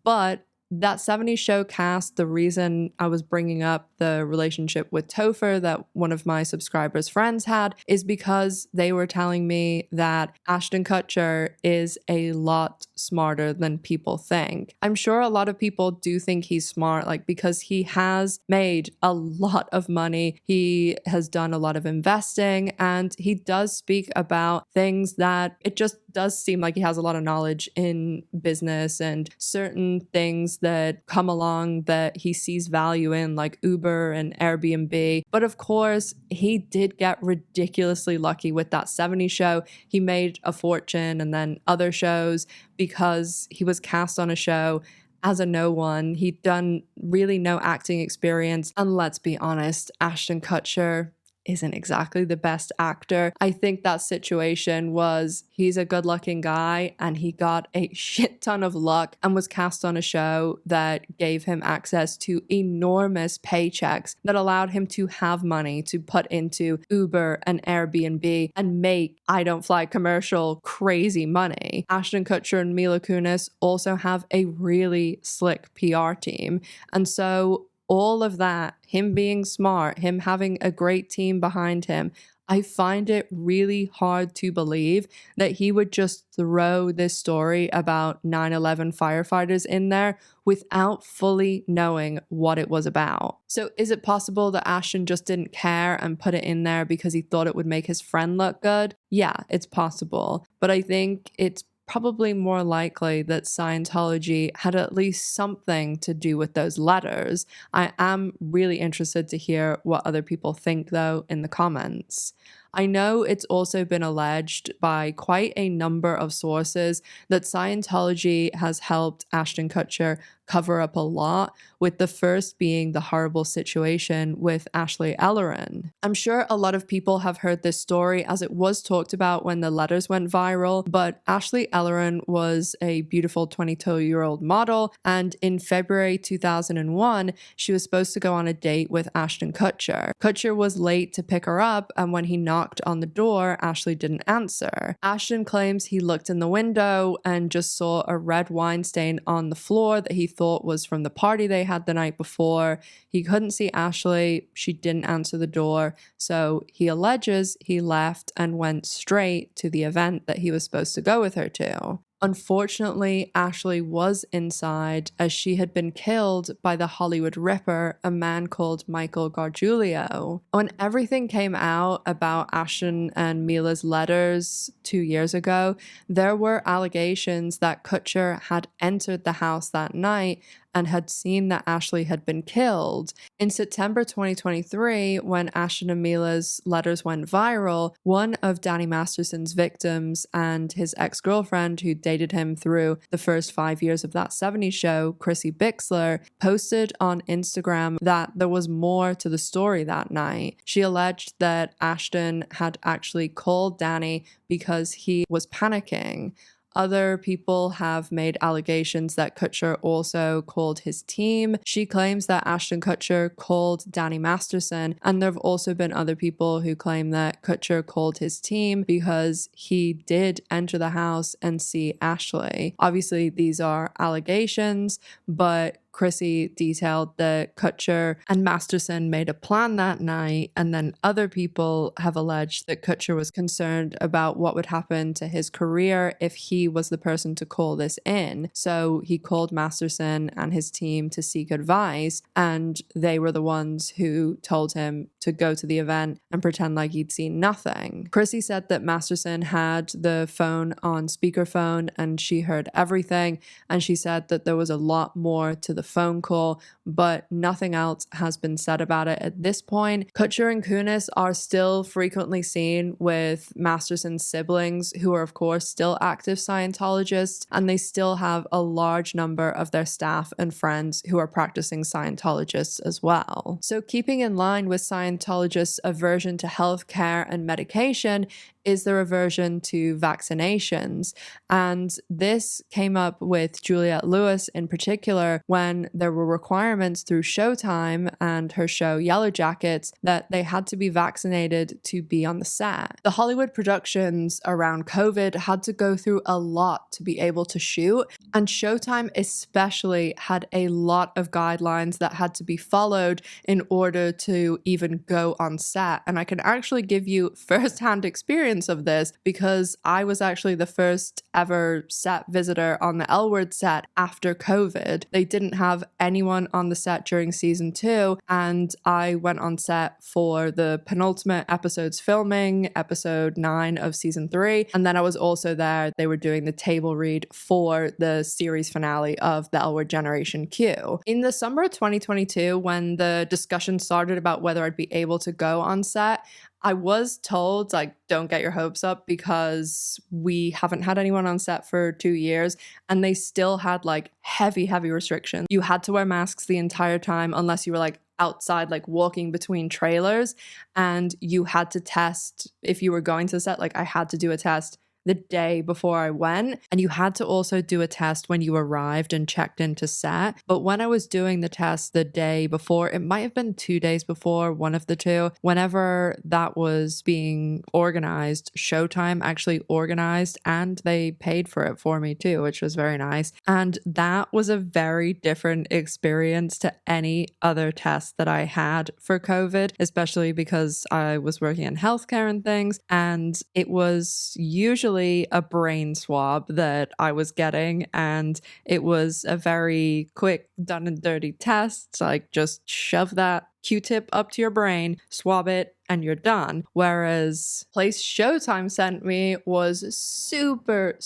But That 70s Show cast, the reason I was bringing up the relationship with Topher that one of my subscribers' friends had is because they were telling me that Ashton Kutcher is a lot smarter than people think. I'm sure a lot of people do think he's smart, like, because he has made a lot of money. He has done a lot of investing, and he does speak about things that it just does seem like he has a lot of knowledge in business and certain things that come along that he sees value in, like Uber and Airbnb. But of course, he did get ridiculously lucky with That 70s Show. He made a fortune and then other shows because he was cast on a show as a no one. He'd done really no acting experience. And let's be honest, Ashton Kutcher isn't exactly the best actor. I think that situation was he's a good-looking guy and he got a shit ton of luck and was cast on a show that gave him access to enormous paychecks that allowed him to have money to put into Uber and Airbnb and make I Don't Fly commercial crazy money. Ashton Kutcher and Mila Kunis also have a really slick PR team. And so all of that, him being smart, him having a great team behind him, I find it really hard to believe that he would just throw this story about 9/11 firefighters in there without fully knowing what it was about. So is it possible that Ashton just didn't care and put it in there because he thought it would make his friend look good? Yeah, it's possible. But I think it's probably more likely that Scientology had at least something to do with those letters. I am really interested to hear what other people think, though, in the comments. I know it's also been alleged by quite a number of sources that Scientology has helped Ashton Kutcher cover up a lot, with the first being the horrible situation with Ashley Ellerin. I'm sure a lot of people have heard this story as it was talked about when the letters went viral, but Ashley Ellerin was a beautiful 22-year-old model, and in February 2001, she was supposed to go on a date with Ashton Kutcher. Kutcher was late to pick her up, and when he knocked on the door, Ashley didn't answer. Ashton claims he looked in the window and just saw a red wine stain on the floor that he thought was from the party they had the night before. He couldn't see Ashley. She didn't answer the door. So he alleges he left and went straight to the event that he was supposed to go with her to. Unfortunately, Ashley was inside as she had been killed by the Hollywood Ripper, a man called Michael Gargiulo. When everything came out about Ashton and Mila's letters 2 years ago, there were allegations that Kutcher had entered the house that night and had seen that Ashley had been killed. In September 2023, when Ashton and Mila's letters went viral, one of Danny Masterson's victims and his ex-girlfriend, who dated him through the first 5 years of that 70s show, Chrissy Bixler, posted on Instagram that there was more to the story that night. She alleged that Ashton had actually called Danny because he was panicking. Other people have made allegations that Kutcher also called his team. She claims that Ashton Kutcher called Danny Masterson, and there have also been other people who claim that Kutcher called his team because he did enter the house and see Ashley. Obviously, these are allegations, but Chrissy detailed that Kutcher and Masterson made a plan that night, and then other people have alleged that Kutcher was concerned about what would happen to his career if he was the person to call this in. So he called Masterson and his team to seek advice, and they were the ones who told him to go to the event and pretend like he'd seen nothing. Chrissy said that Masterson had the phone on speakerphone and she heard everything, and she said that there was a lot more to the phone call, but nothing else has been said about it at this point. Kutcher and Kunis are still frequently seen with Masterson's siblings, who are of course still active Scientologists, and they still have a large number of their staff and friends who are practicing Scientologists as well. So keeping in line with Scientologists' aversion to healthcare and medication is their aversion to vaccinations. And this came up with Juliette Lewis in particular when there were requirements through Showtime and her show Yellow Jackets that they had to be vaccinated to be on the set. The Hollywood productions around COVID had to go through a lot to be able to shoot, and Showtime especially had a lot of guidelines that had to be followed in order to even go on set. And I can actually give you firsthand experience of this because I was actually the first ever set visitor on the L Word set after COVID. They didn't have anyone on the set during season 2, and I went on set for the penultimate episode's filming, episode 9 of season 3, and then I was also there. They were doing the table read for the series finale of the L Word Generation Q. In the summer of 2022, when the discussion started about whether I'd be able to go on set, I was told, like, don't get your hopes up because we haven't had anyone on set for 2 years, and they still had like heavy restrictions. You had to wear masks the entire time unless you were like outside, like walking between trailers, and you had to test if you were going to set. Like I had to do a test the day before I went, and you had to also do a test when you arrived and checked into set. But when I was doing the test the day before, it might have been 2 days before, one of the two, whenever that was being organized, Showtime actually organized and they paid for it for me too, which was very nice. And that was a very different experience to any other test that I had for COVID, especially because I was working in healthcare and things, and it was usually a brain swab that I was getting, and it was a very quick done and dirty test. Like just shove that Q-tip up to your brain, swab it, and you're done. Whereas place Showtime sent me was super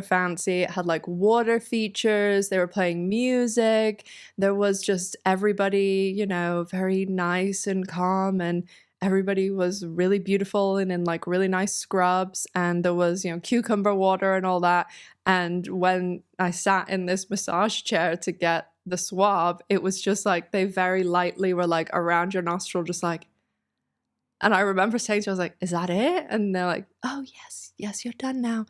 fancy. It had like water features, they were playing music, there was just everybody, you know, very nice and calm, and everybody was really beautiful and in like really nice scrubs, and there was, you know, cucumber water and all that. And when I sat in this massage chair to get the swab, it was just like they very lightly were like around your nostril, just like, and I remember saying to her, I was like, is that it? And they're like, oh yes, you're done now,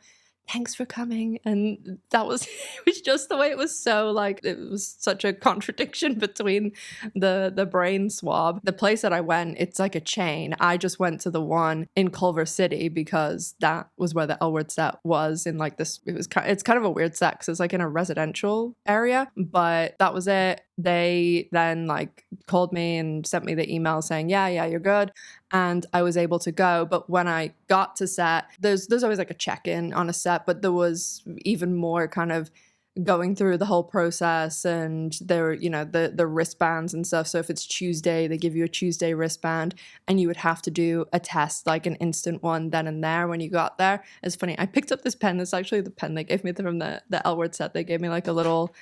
thanks for coming. And that was, it was just the way it was. So like, it was such a contradiction between the brain swab. The place that I went, it's like a chain. I just went to the one in Culver City because that was where the L Word set was, in like this, it's kind of a weird set because it's like in a residential area, but that was it. They then like called me and sent me the email saying, yeah, you're good. And I was able to go. But when I got to set, there's always like a check-in on a set. set, but there was even more kind of going through the whole process, and there, you know, the wristbands and stuff. So if it's Tuesday, they give you a Tuesday wristband, and you would have to do a test, like an instant one then and there when you got there. It's funny, I picked up this pen. It's actually the pen they gave me from the L Word set. They gave me like a little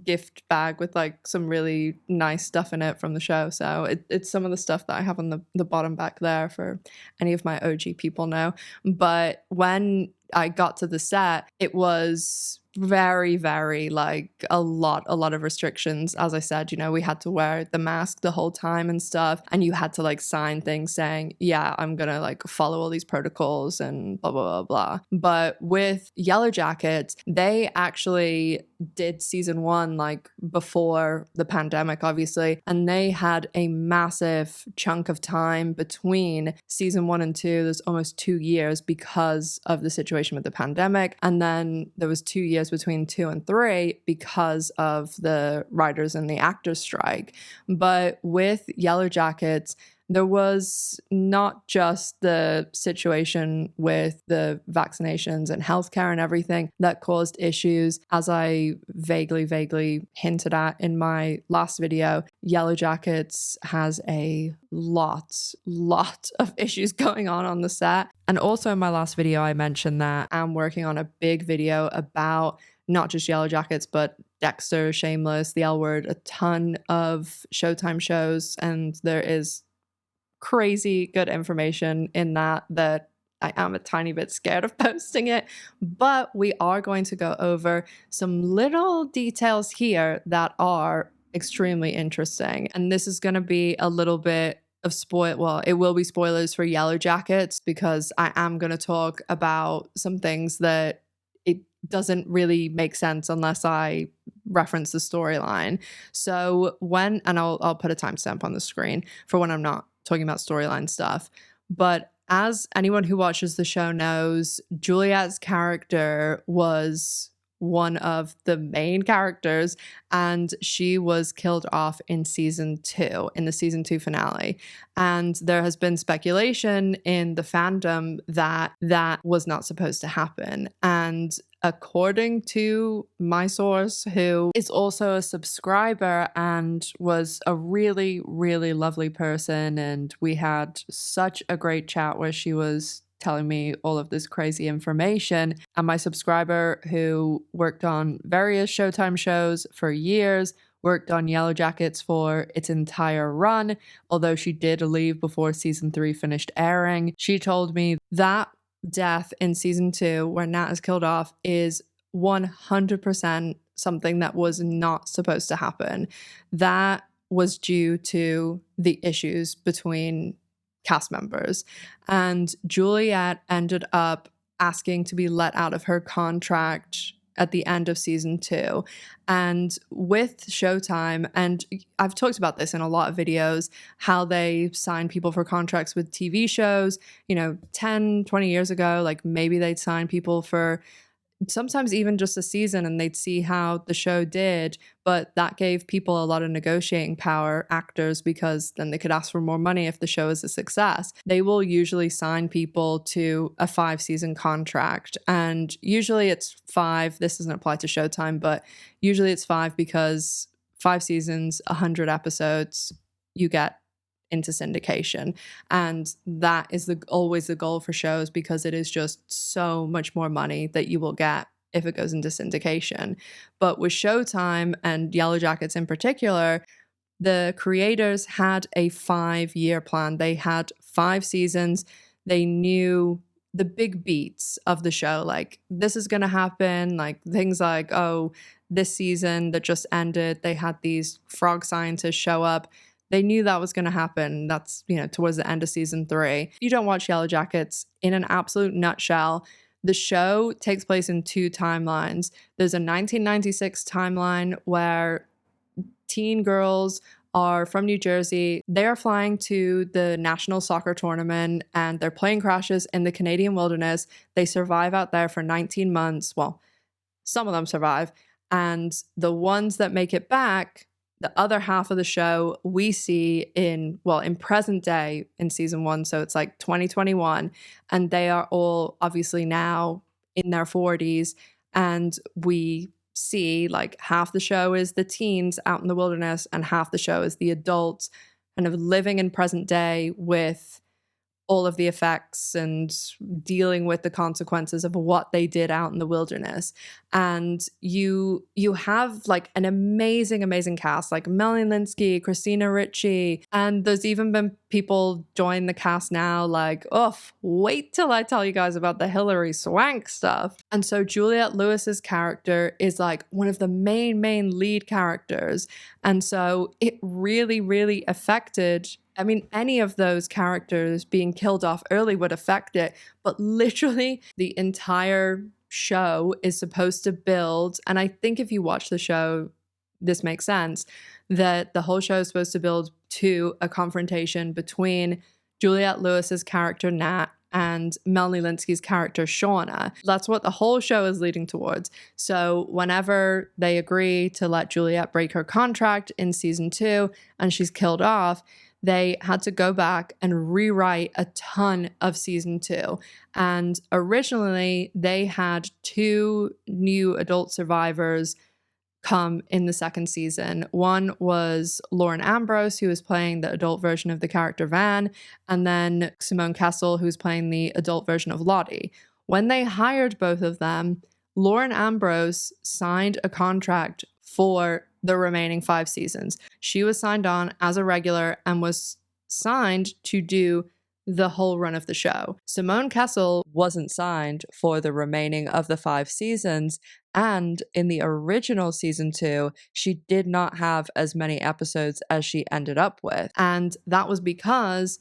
gift bag with like some really nice stuff in it from the show. So it's some of the stuff that I have on the bottom back there for any of my OG people know. But when I got to the set, it was very, very like a lot of restrictions. As I said, you know, we had to wear the mask the whole time and stuff, and you had to like sign things saying, yeah, I'm gonna like follow all these protocols and blah blah blah blah. But with Yellow Jackets, they actually did season 1 like before the pandemic, obviously, and they had a massive chunk of time between season 1 and 2. There's almost 2 years because of the situation with the pandemic, and then there was 2 years between 2 and 3 because of the writers and the actors strike. But with Yellow Jackets, there was not just the situation with the vaccinations and healthcare and everything that caused issues. As I vaguely hinted at in my last video, Yellow Jackets has a lot of issues going on the set. And also in my last video, I mentioned that I'm working on a big video about not just Yellow Jackets, but Dexter, Shameless, The L Word, a ton of Showtime shows, and there is crazy good information in that I am a tiny bit scared of posting it, but we are going to go over some little details here that are extremely interesting. And this is going to be a little bit of it will be spoilers for Yellow Jackets, because I am going to talk about some things that it doesn't really make sense unless I reference the storyline. So I'll put a timestamp on the screen for when I'm not talking about storyline stuff. But as anyone who watches the show knows, Juliette's character was one of the main characters, and she was killed off in season 2, in the season 2 finale. And there has been speculation in the fandom that that was not supposed to happen. And according to my source, who is also a subscriber and was a really, really lovely person, and we had such a great chat where she was telling me all of this crazy information. And my subscriber, who worked on various Showtime shows for years, worked on Yellow Jackets for its entire run, although she did leave before season 3 finished airing. She told me that death in season 2, where Nat is killed off, is 100% something that was not supposed to happen. That was due to the issues between cast members. And Juliette ended up asking to be let out of her contract at the end of season 2. And with Showtime, and I've talked about this in a lot of videos, how they sign people for contracts with TV shows, 10, 20 years ago, like maybe they'd sign people for sometimes even just a season and they'd see how the show did, but that gave people a lot of negotiating power, actors, because then they could ask for more money if the show is a success. They will usually sign people to a 5-season contract, and usually it's 5. This doesn't apply to Showtime, but usually it's 5 because 5 seasons, 100 episodes, you get into syndication. And that is always the goal for shows, because it is just so much more money that you will get if it goes into syndication. But with Showtime and Yellow Jackets in particular, the creators had a 5-year plan. They had 5 seasons. They knew the big beats of the show, like this is going to happen, like things like, oh, this season that just ended, they had these frog scientists show up. They knew that was going to happen. That's, towards the end of season 3. If you don't watch Yellow Jackets, in an absolute nutshell, the show takes place in 2 timelines. There's a 1996 timeline where teen girls are from New Jersey. They are flying to the national soccer tournament, and their plane crashes in the Canadian wilderness. They survive out there for 19 months. Well, some of them survive. And the ones that make it back, the other half of the show, we see in present day in season 1. So it's like 2021. And they are all obviously now in their 40s, and we see like half the show is the teens out in the wilderness and half the show is the adults kind of living in present day with all of the effects and dealing with the consequences of what they did out in the wilderness. And you have like an amazing cast, like Melanie Lynskey, Christina Ricci, and there's even been people join the cast now, like, oh, wait till I tell you guys about the Hilary Swank stuff. And so Juliette Lewis's character is like one of the main lead characters. And so it really affected, I mean, any of those characters being killed off early would affect it, but literally the entire show is supposed to build, and I think if you watch the show, this makes sense, that the whole show is supposed to build to a confrontation between Juliette Lewis's character Nat and Melanie Lynskey's character Shauna. That's what the whole show is leading towards. So whenever they agree to let Juliette break her contract in season 2 and she's killed off, they had to go back and rewrite a ton of season 2. And originally, they had 2 new adult survivors come in the second season. One was Lauren Ambrose, who was playing the adult version of the character Van, and then Simone Kessel, who's playing the adult version of Lottie. When they hired both of them, Lauren Ambrose signed a contract for the remaining 5 seasons. She was signed on as a regular and was signed to do the whole run of the show. Simone Kessel wasn't signed for the remaining of the 5 seasons, and in the original season 2, she did not have as many episodes as she ended up with. And that was because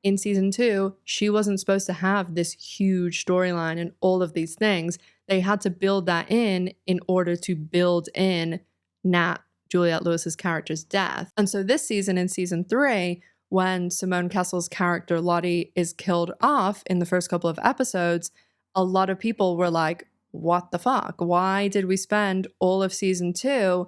in season 2, she wasn't supposed to have this huge storyline and all of these things. They had to build that in order to build in Nat, Juliette Lewis's character's death. And so this season, in season 3, when Simone Kessel's character Lottie is killed off in the first couple of episodes, a lot of people were like, what the fuck? Why did we spend all of season 2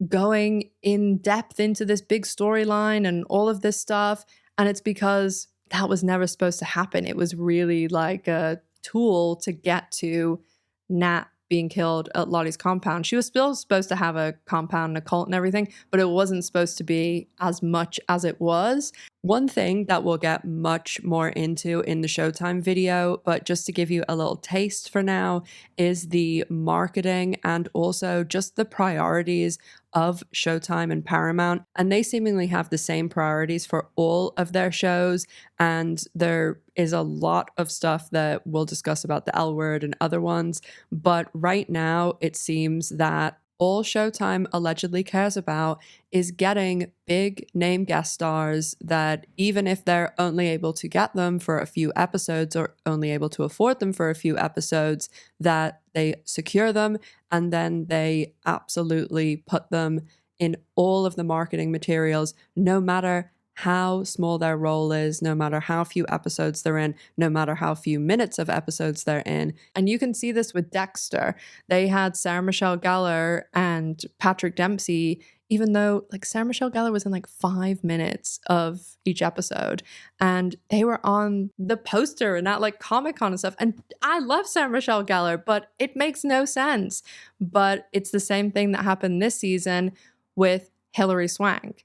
going in depth into this big storyline and all of this stuff? And it's because that was never supposed to happen. It was really like a tool to get to Nat being killed at Lottie's compound. She was still supposed to have a compound and a cult and everything, but it wasn't supposed to be as much as it was. One thing that we'll get much more into in the Showtime video, but just to give you a little taste for now, is the marketing and also just the priorities of Showtime and Paramount. And they seemingly have the same priorities for all of their shows. And there is a lot of stuff that we'll discuss about the L Word and other ones. But right now, it seems that all Showtime allegedly cares about is getting big name guest stars that, even if they're only able to get them for a few episodes or only able to afford them for a few episodes, that they secure them and then they absolutely put them in all of the marketing materials, no matter how small their role is, no matter how few episodes they're in, no matter how few minutes of episodes they're in. And you can see this with Dexter. They had Sarah Michelle Gellar and Patrick Dempsey, even though like Sarah Michelle Gellar was in like 5 minutes of each episode, and they were on the poster and at like Comic-Con and stuff. And I love Sarah Michelle Gellar, but it makes no sense. But it's the same thing that happened this season with Hilary Swank.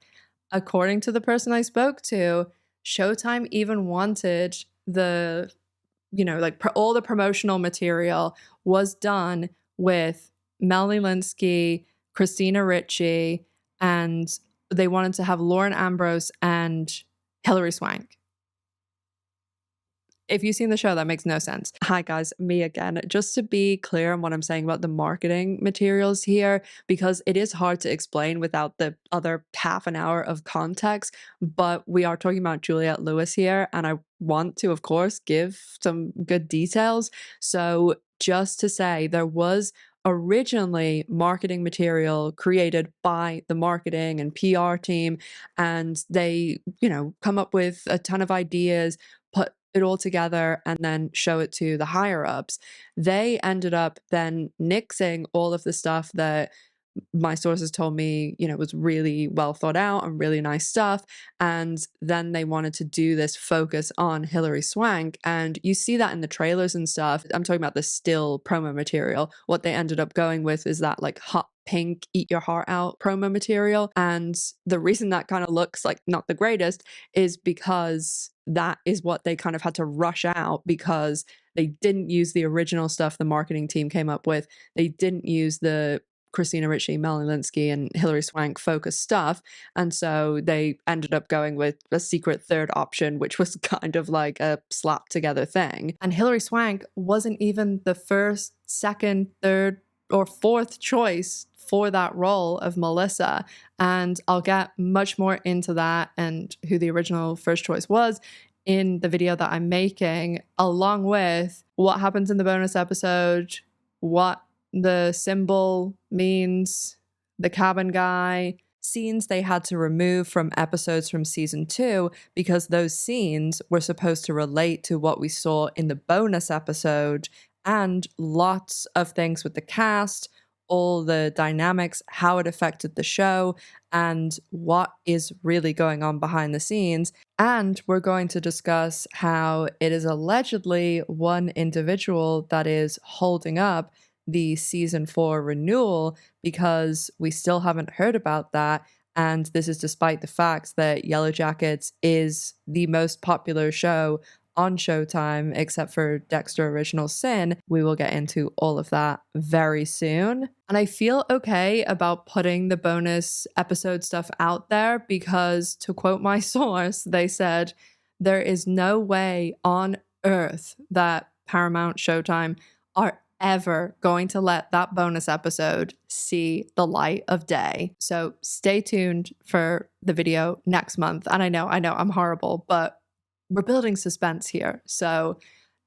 According to the person I spoke to, Showtime even wanted the, all the promotional material was done with Melanie Lynskey, Christina Ricci, and they wanted to have Lauren Ambrose and Hilary Swank. If you've seen the show, that makes no sense. Hi guys, me again. Just to be clear on what I'm saying about the marketing materials here, because it is hard to explain without the other half an hour of context, but we are talking about Juliette Lewis here, and I want to, of course, give some good details. So just to say, there was originally marketing material created by the marketing and PR team, and they, come up with a ton of ideas, put it all together and then show it to the higher ups. They ended up then nixing all of the stuff that my sources told me, you know, was really well thought out and really nice stuff. And then they wanted to do this focus on Hilary Swank. And you see that in the trailers and stuff. I'm talking about the still promo material. What they ended up going with is that like hot pink eat your heart out promo material. And the reason that kind of looks like not the greatest is because that is what they kind of had to rush out, because they didn't use the original stuff the marketing team came up with. They didn't use the Christina Ricci, Melanie Linsky, and Hilary Swank focused stuff. And so they ended up going with a secret third option, which was kind of like a slap together thing. And Hilary Swank wasn't even the first, second, third, or fourth choice for that role of Melissa. And I'll get much more into that and who the original first choice was in the video that I'm making, along with what happens in the bonus episode, what the symbol means, the cabin guy, scenes they had to remove from episodes from season 2 because those scenes were supposed to relate to what we saw in the bonus episode, and lots of things with the cast, all the dynamics, how it affected the show, and what is really going on behind the scenes. And we're going to discuss how it is allegedly one individual that is holding up the season 4 renewal, because we still haven't heard about that. And this is despite the fact that Yellow Jackets is the most popular show on Showtime, except for Dexter Original Sin. We will get into all of that very soon. And I feel okay about putting the bonus episode stuff out there because, to quote my source, they said, there is no way on earth that Paramount Showtime are ever going to let that bonus episode see the light of day. So stay tuned for the video next month. And I know I'm horrible, but we're building suspense here. So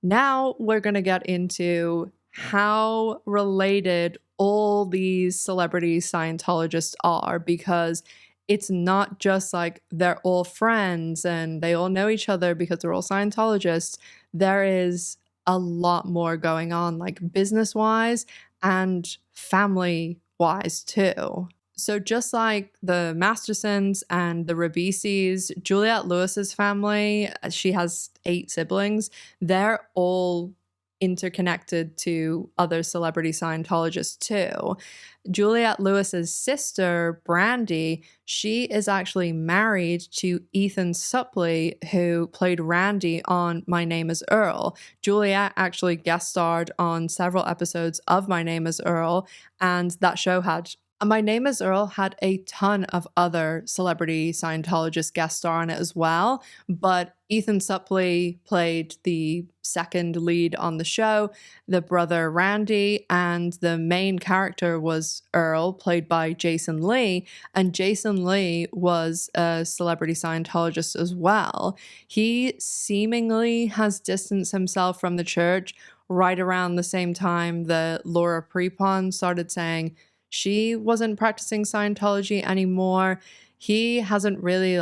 now we're going to get into how related all these celebrity Scientologists are, because it's not just like they're all friends and they all know each other because they're all Scientologists. There is a lot more going on, like business-wise and family-wise too. So just like the Mastersons and the Rebisis, Juliette Lewis's family, she has 8 siblings, they're all interconnected to other celebrity Scientologists too. Juliette Lewis's sister, Brandy, she is actually married to Ethan Suplee, who played Randy on My Name is Earl. Juliette actually guest starred on several episodes of My Name is Earl, and that show had My Name is Earl had a ton of other celebrity Scientologists guest star on it as well, but Ethan Suplee played the second lead on the show, the brother Randy, and the main character was Earl, played by Jason Lee, and Jason Lee was a celebrity Scientologist as well. He seemingly has distanced himself from the church right around the same time that Laura Prepon started saying she wasn't practicing Scientology anymore. He hasn't really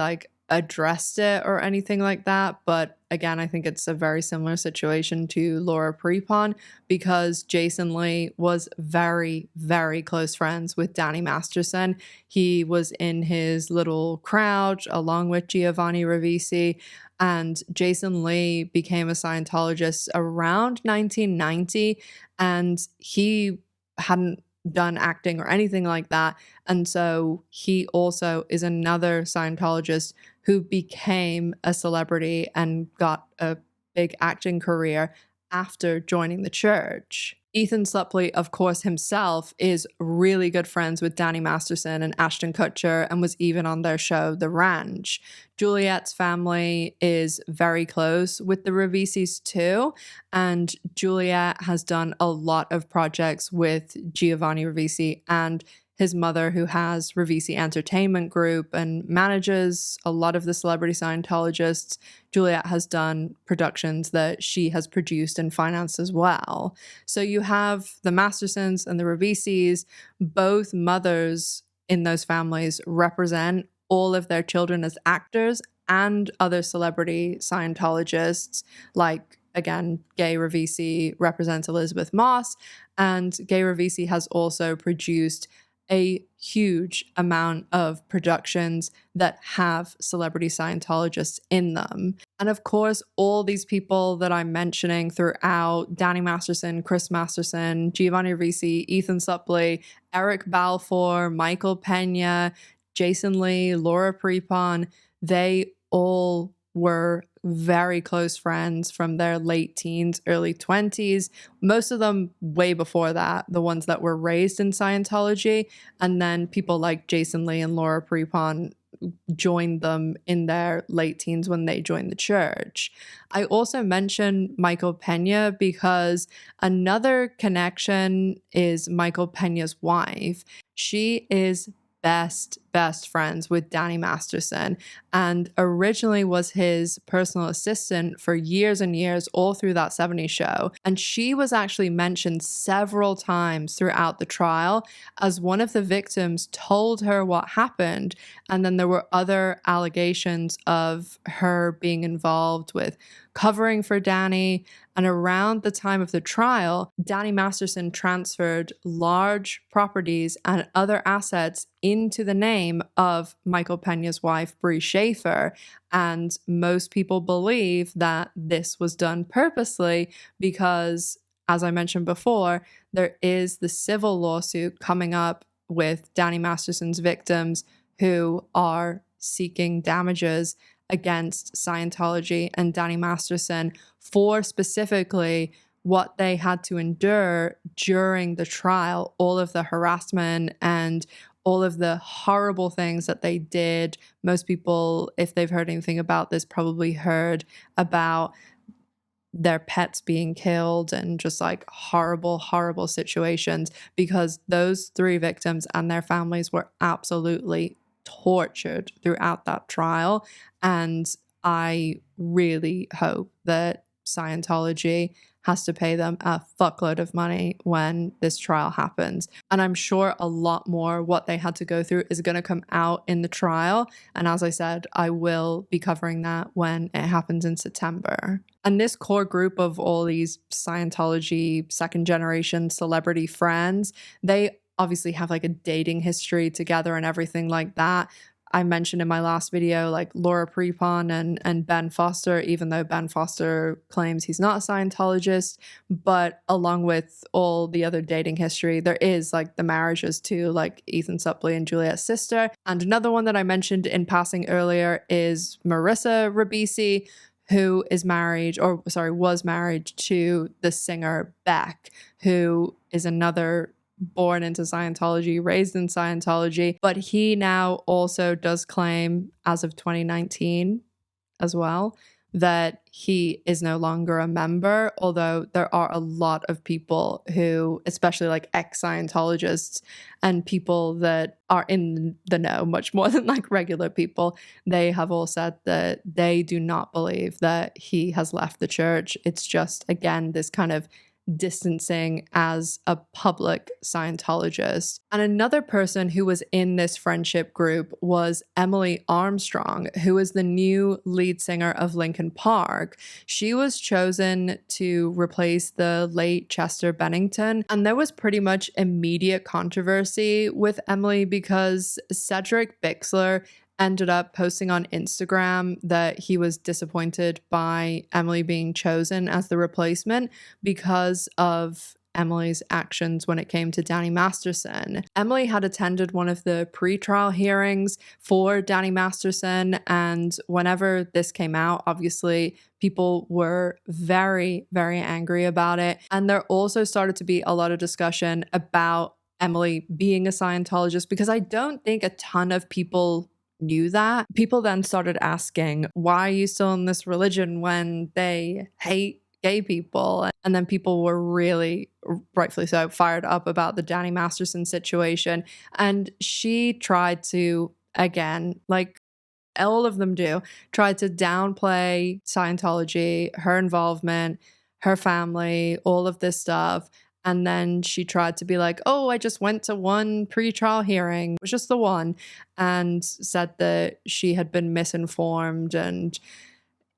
addressed it or anything like that, but again, I think it's a very similar situation to Laura Prepon, because Jason Lee was very, very close friends with Danny Masterson. He was in his little crowd along with Giovanni Ribisi, and Jason Lee became a Scientologist around 1990, and he hadn't done acting or anything like that. And so he also is another Scientologist who became a celebrity and got a big acting career after joining the church. Ethan Suplee, of course, himself is really good friends with Danny Masterson and Ashton Kutcher, and was even on their show, The Ranch. Juliette's family is very close with the Revisis too, and Juliette has done a lot of projects with Giovanni Ribisi and his mother, who has Rivisi Entertainment Group and manages a lot of the celebrity Scientologists. Juliette has done productions that she has produced and financed as well. So you have the Mastersons and the Rivisis. Both mothers in those families represent all of their children as actors and other celebrity Scientologists, like, again, Gay Rivisi represents Elisabeth Moss, and Gay Rivisi has also produced a huge amount of productions that have celebrity Scientologists in them. And of course, all these people that I'm mentioning throughout, Danny Masterson, Chris Masterson, Giovanni Ribisi, Ethan Suplee, Eric Balfour, Michael Pena, Jason Lee, Laura Prepon, they all were very close friends from their late teens, early 20s. Most of them way before that, the ones that were raised in Scientology. And then people like Jason Lee and Laura Prepon joined them in their late teens when they joined the church. I also mentioned Michael Pena because another connection is Michael Pena's wife. She is best friends with Danny Masterson and originally was his personal assistant for years and years, all through that 70s show. And she was actually mentioned several times throughout the trial as one of the victims told her what happened. And then there were other allegations of her being involved with covering for Danny. And around the time of the trial, Danny Masterson transferred large properties and other assets into the name of Michael Pena's wife, Bree Schaefer. And most people believe that this was done purposely because, as I mentioned before, there is the civil lawsuit coming up with Danny Masterson's victims who are seeking damages against Scientology and Danny Masterson for specifically what they had to endure during the trial, all of the harassment and all of the horrible things that they did. Most people, if they've heard anything about this, probably heard about their pets being killed and just like horrible situations, because those three victims and their families were absolutely tortured throughout that trial. And I really hope that Scientology has to pay them a fuckload of money when this trial happens. And I'm sure a lot more what they had to go through is going to come out in the trial. And as I said, I will be covering that when it happens in September. And this core group of all these Scientology second generation celebrity friends, they obviously have like a dating history together and everything like that. I mentioned in my last video, like Laura Prepon and Ben Foster, even though Ben Foster claims he's not a Scientologist, but along with all the other dating history, there is like the marriages too, like Ethan Suplee and Juliette's sister. And another one that I mentioned in passing earlier is Marissa Ribisi, who is married, or sorry, was married to the singer Beck, who is another born into Scientology, raised in Scientology, but he now also does claim, as of 2019 as well, that he is no longer a member, although there are a lot of people who, especially like ex-Scientologists and people that are in the know much more than like regular people, they have all said that they do not believe that he has left the church. It's just, again, this kind of distancing as a public Scientologist. And another person who was in this friendship group was Emily Armstrong, who is the new lead singer of Linkin Park. She was chosen to replace the late Chester Bennington, and there was pretty much immediate controversy with Emily because Cedric Bixler ended up posting on Instagram that he was disappointed by Emily being chosen as the replacement because of Emily's actions when it came to Danny Masterson. Emily had attended one of the pre-trial hearings for Danny Masterson, and whenever this came out, obviously people were very angry about it. And there also started to be a lot of discussion about Emily being a Scientologist, because I don't think a ton of people knew that. People then started asking, why are you still in this religion when they hate gay people? And then people were really, rightfully so, fired up about the Danny Masterson situation. And she tried to, again, like all of them do, tried to downplay Scientology, her involvement, her family, all of this stuff. And then she tried to be like, oh, I just went to one pre-trial hearing. It was just the one. And said that she had been misinformed. And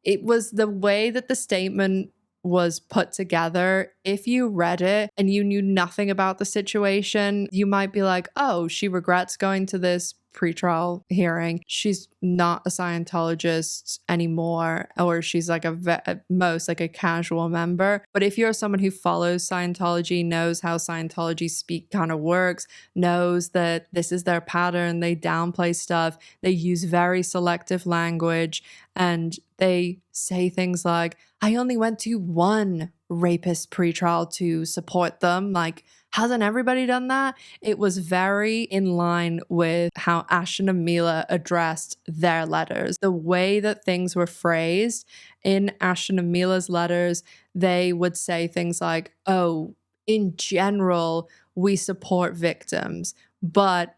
it was the way that the statement was put together, if you read it and you knew nothing about the situation, you might be like, oh, she regrets going to this pretrial hearing. She's not a Scientologist anymore, or she's like at most like a casual member. But if you're someone who follows Scientology, knows how Scientology speak kind of works, knows that this is their pattern, they downplay stuff, they use very selective language, and they say things like, I only went to one rapist pretrial to support them. Like, hasn't everybody done that? It was very in line with how Ashton and Mila addressed their letters. The way that things were phrased in Ashton and Mila's letters, they would say things like, oh, in general, we support victims, but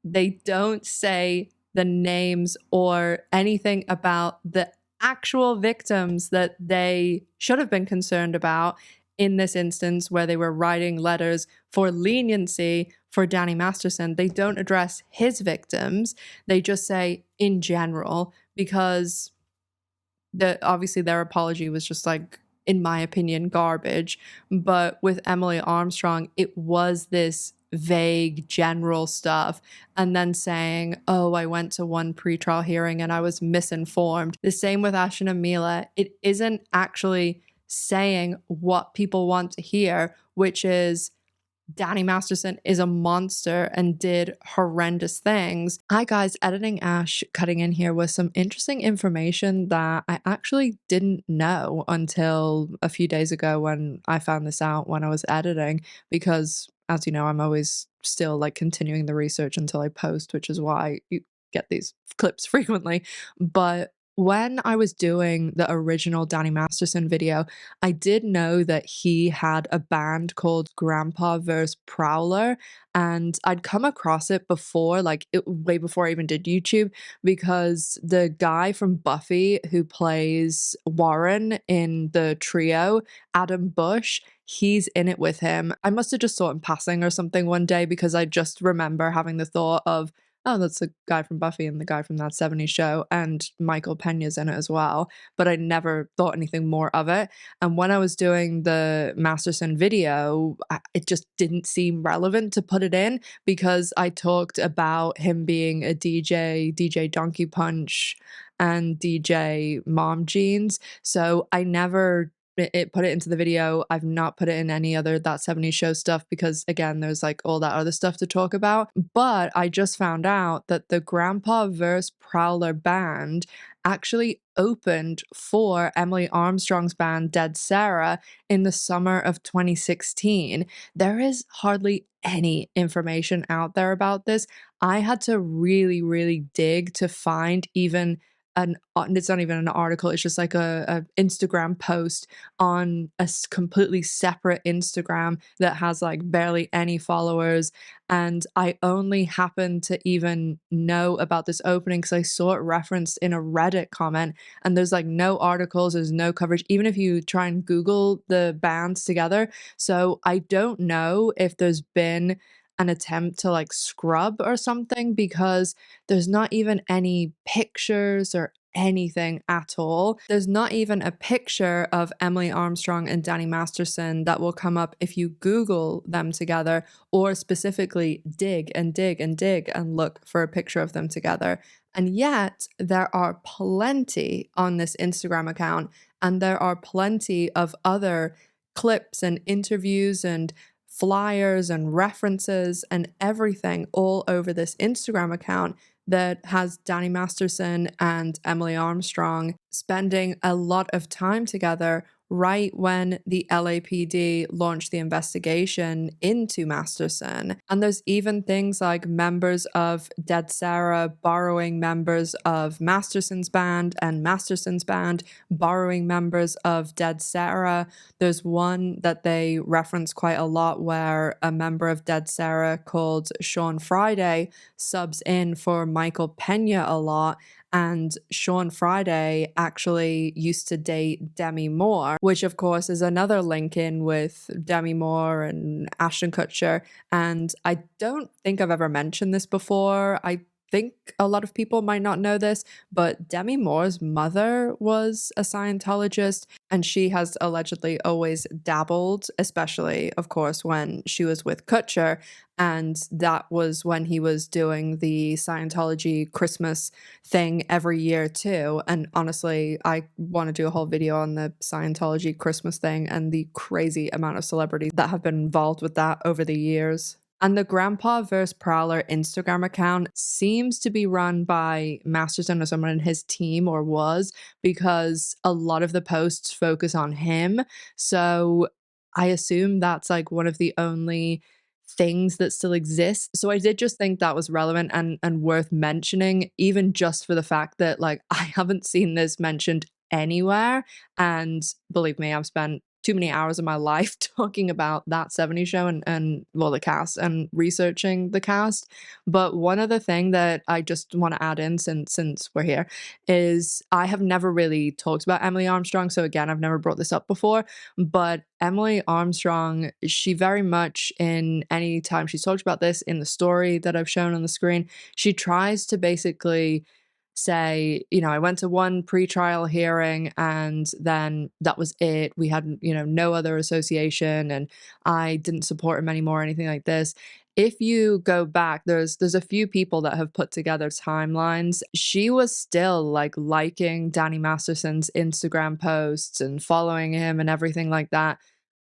they don't say the names or anything about the actual victims that they should have been concerned about in this instance, where they were writing letters for leniency for Danny Masterson. They don't address his victims. They just say in general, because obviously their apology was just like, in my opinion, garbage. But with Emily Armstrong, it was this vague general stuff, and then saying, oh, I went to one pretrial hearing and I was misinformed. The same with Ashton and Mila. It isn't actually saying what people want to hear, which is Danny Masterson is a monster and did horrendous things. Hi guys, editing Ash cutting in here with some interesting information that I actually didn't know until a few days ago when I found this out when I was editing, because as you know, I'm always still like continuing the research until I post, which is why you get these clips frequently. But when I was doing the original Danny Masterson video, I did know that he had a band called Grandpa vs. Prowler, and I'd come across it before, like way before I even did YouTube, because the guy from Buffy who plays Warren in the trio, Adam Bush, he's in it with him. I must have just saw him passing or something one day, because I just remember having the thought of, oh, that's the guy from Buffy and the guy from That 70s Show, and Michael Pena's in it as well. But I never thought anything more of it. And when I was doing the Masterson video, it just didn't seem relevant to put it in, because I talked about him being a DJ Donkey Punch, and DJ Mom Jeans. So I never put it into the video. I've not put it in any other That 70s Show stuff, because again, there's like all that other stuff to talk about. But I just found out that the Grandpa vs. Prowler band actually opened for Emily Armstrong's band Dead Sarah in the summer of 2016. There is hardly any information out there about this. I had to really dig to find even it's not even an article, it's just like a Instagram post on a completely separate Instagram that has like barely any followers. And I only happened to even know about this opening because I saw it referenced in a Reddit comment, and there's like no articles, there's no coverage, even if you try and Google the bands together. So I don't know if there's been an attempt to like scrub or something, because there's not even any pictures or anything at all. There's not even a picture of Emily Armstrong and Danny Masterson that will come up if you Google them together, or specifically dig and look for a picture of them together. And yet there are plenty on this Instagram account, and there are plenty of other clips and interviews and flyers and references and everything all over this Instagram account that has Danny Masterson and Emily Armstrong spending a lot of time together right when the LAPD launched the investigation into Masterson. And there's even things like members of Dead Sarah borrowing members of Masterson's band, and Masterson's band borrowing members of Dead Sarah. There's one that they reference quite a lot where a member of Dead Sarah called Sean Friday subs in for Michael Pena a lot. And Sean Friday actually used to date Demi Moore, which of course is another link in with Demi Moore and Ashton Kutcher. And I don't think I've ever mentioned this before. I think a lot of people might not know this, but Demi Moore's mother was a Scientologist, and she has allegedly always dabbled, especially, of course, when she was with Kutcher. And that was when he was doing the Scientology Christmas thing every year too. And honestly, I want to do a whole video on the Scientology Christmas thing and the crazy amount of celebrities that have been involved with that over the years. And the Grandpa vs. Prowler Instagram account seems to be run by Masterson or someone in his team, or was, because a lot of the posts focus on him. So I assume that's like one of the only things that still exist. So I did just think that was relevant and worth mentioning, even just for the fact that like I haven't seen this mentioned anywhere. And believe me, I've spent too many hours of my life talking about that 70s show and well, the cast, and researching the cast. But one other thing that I just want to add in, since we're here, is I have never really talked about Emily Armstrong. So again, I've never brought this up before, but Emily Armstrong, she very much, in any time she's talked about this in the story that I've shown on the screen, she tries to basically say, you know, I went to one pre-trial hearing and then that was it. We had, you know, no other association and I didn't support him anymore or anything like this. If you go back, there's a few people that have put together timelines. She was still like liking Danny Masterson's Instagram posts and following him and everything like that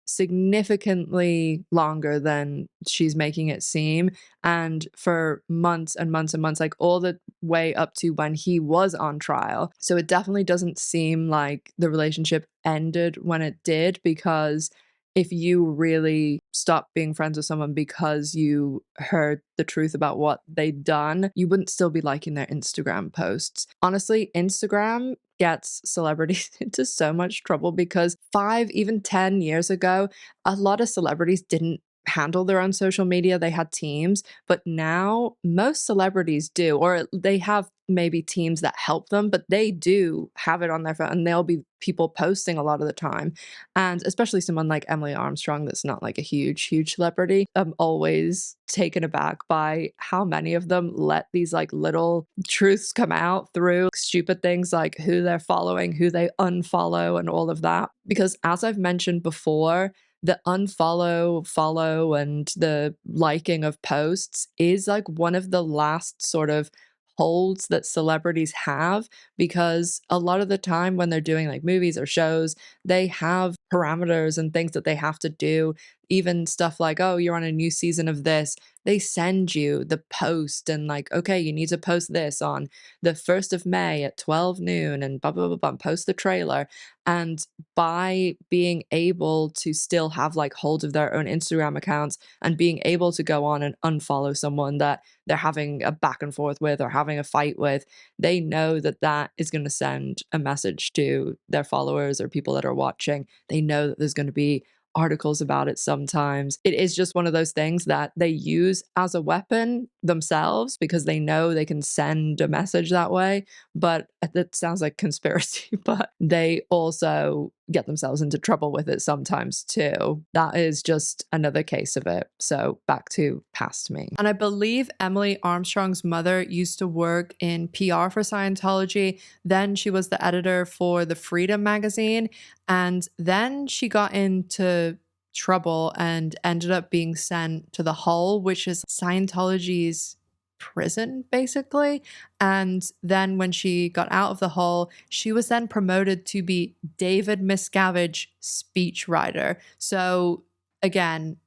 significantly longer than she's making it seem, and for months and months and months, like all the way up to when he was on trial. So it definitely doesn't seem like the relationship ended when it did, because if you really stop being friends with someone because you heard the truth about what they'd done, you wouldn't still be liking their Instagram posts. Honestly, Instagram gets celebrities into so much trouble because 5, even 10 years ago, a lot of celebrities didn't handle their own social media. They had teams, but now most celebrities do, or they have maybe teams that help them, but they do have it on their phone and they'll be people posting a lot of the time. And especially someone like Emily Armstrong, that's not like a huge celebrity. I'm always taken aback by how many of them let these like little truths come out through stupid things like who they're following, who they unfollow, and all of that. Because as I've mentioned before, the unfollow, follow, and the liking of posts is like one of the last sort of holds that celebrities have, because a lot of the time when they're doing like movies or shows, they have parameters and things that they have to do. Even stuff like, oh, you're on a new season of this, they send you the post and like, okay, you need to post this on the 1st of May at 12 noon and blah, blah, blah, blah, post the trailer. And by being able to still have like hold of their own Instagram accounts and being able to go on and unfollow someone that they're having a back and forth with or having a fight with, they know that that is going to send a message to their followers or people that are watching. They know that there's going to be articles about it sometimes. It is just one of those things that they use as a weapon themselves because they know they can send a message that way. But it sounds like conspiracy, but they also get themselves into trouble with it sometimes too. That is just another case of it. So back to past me. And I believe Emily Armstrong's mother used to work in PR for Scientology. Then she was the editor for the Freedom magazine. And then she got into trouble and ended up being sent to the Hole, which is Scientology's prison basically. And then when she got out of the Hole, she was then promoted to be David Miscavige speechwriter. So again,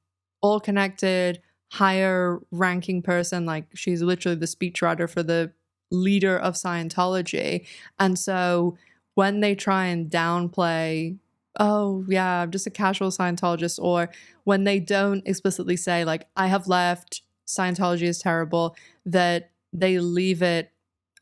all connected, higher ranking person, like she's literally the speechwriter for the leader of Scientology. And so when they try and downplay, oh yeah, I'm just a casual Scientologist, or when they don't explicitly say like, I have left, Scientology is terrible, that they leave it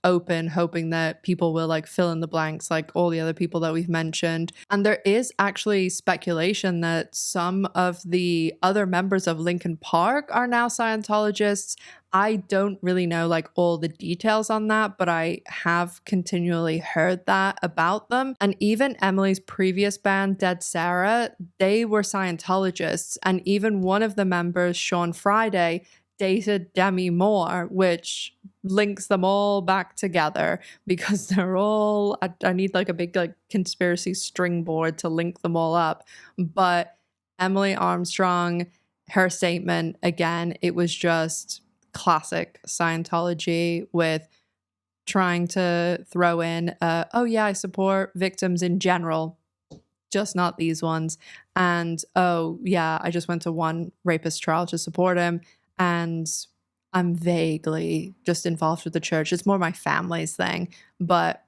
open, hoping that people will like fill in the blanks like all the other people that we've mentioned. And there is actually speculation that some of the other members of Linkin Park are now Scientologists. I don't really know like all the details on that, but I have continually heard that about them. And even Emily's previous band, Dead Sarah, they were Scientologists. And even one of the members, Sean Friday, dated Demi Moore, which links them all back together because they're all, I need like a big like conspiracy string board to link them all up. But Emily Armstrong, her statement, again, it was just classic Scientology with trying to throw in, oh yeah, I support victims in general, just not these ones. And oh yeah, I just went to one rapist trial to support him, and I'm vaguely just involved with the church. It's more my family's thing, but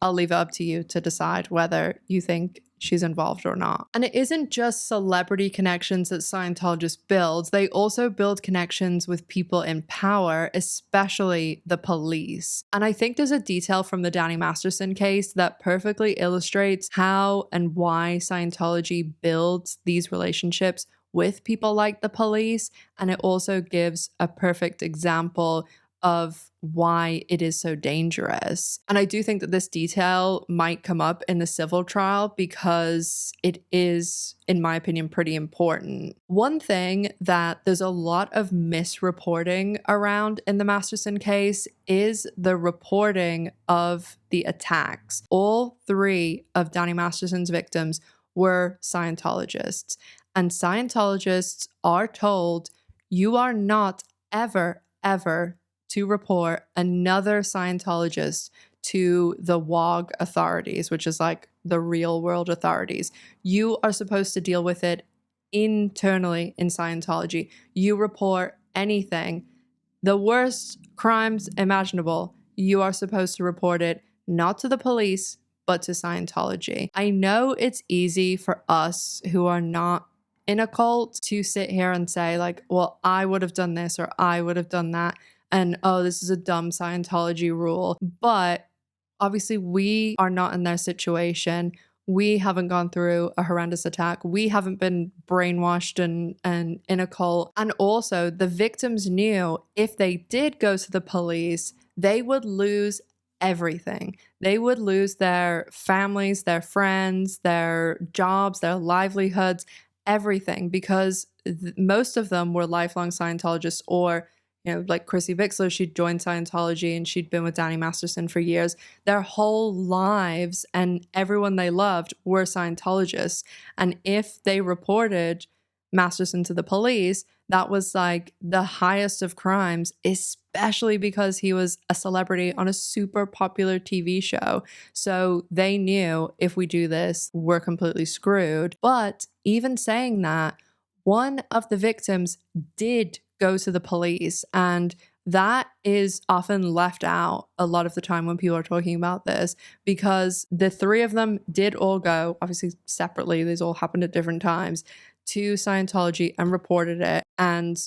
I'll leave it up to you to decide whether you think she's involved or not. And it isn't just celebrity connections that Scientologists build. They also build connections with people in power, especially the police. And I think there's a detail from the Danny Masterson case that perfectly illustrates how and why Scientology builds these relationships with people like the police. And it also gives a perfect example of why it is so dangerous. And I do think that this detail might come up in the civil trial because it is, in my opinion, pretty important. One thing that there's a lot of misreporting around in the Masterson case is the reporting of the attacks. All 3 of Danny Masterson's victims were Scientologists. And Scientologists are told, you are not ever to report another Scientologist to the WOG authorities, which is like the real world authorities. You are supposed to deal with it internally in Scientology. You report anything, the worst crimes imaginable, you are supposed to report it not to the police, but to Scientology. I know it's easy for us who are not in a cult to sit here and say like, well, I would have done this or I would have done that. And oh, this is a dumb Scientology rule. But obviously we are not in their situation. We haven't gone through a horrendous attack. We haven't been brainwashed and in a cult. And also the victims knew if they did go to the police, they would lose everything. They would lose their families, their friends, their jobs, their livelihoods, everything, because most of them were lifelong Scientologists, or like Chrissy Bixler, she'd joined Scientology and she'd been with Danny Masterson for years. Their whole lives and everyone they loved were Scientologists. And if they reported Masterson to the police, that was like the highest of crimes, especially because he was a celebrity on a super popular TV show. So they knew if we do this, we're completely screwed. But even saying that, one of the victims did go to the police, and that is often left out a lot of the time when people are talking about this, because the 3 of them did all go, obviously separately, these all happened at different times, to Scientology and reported it. And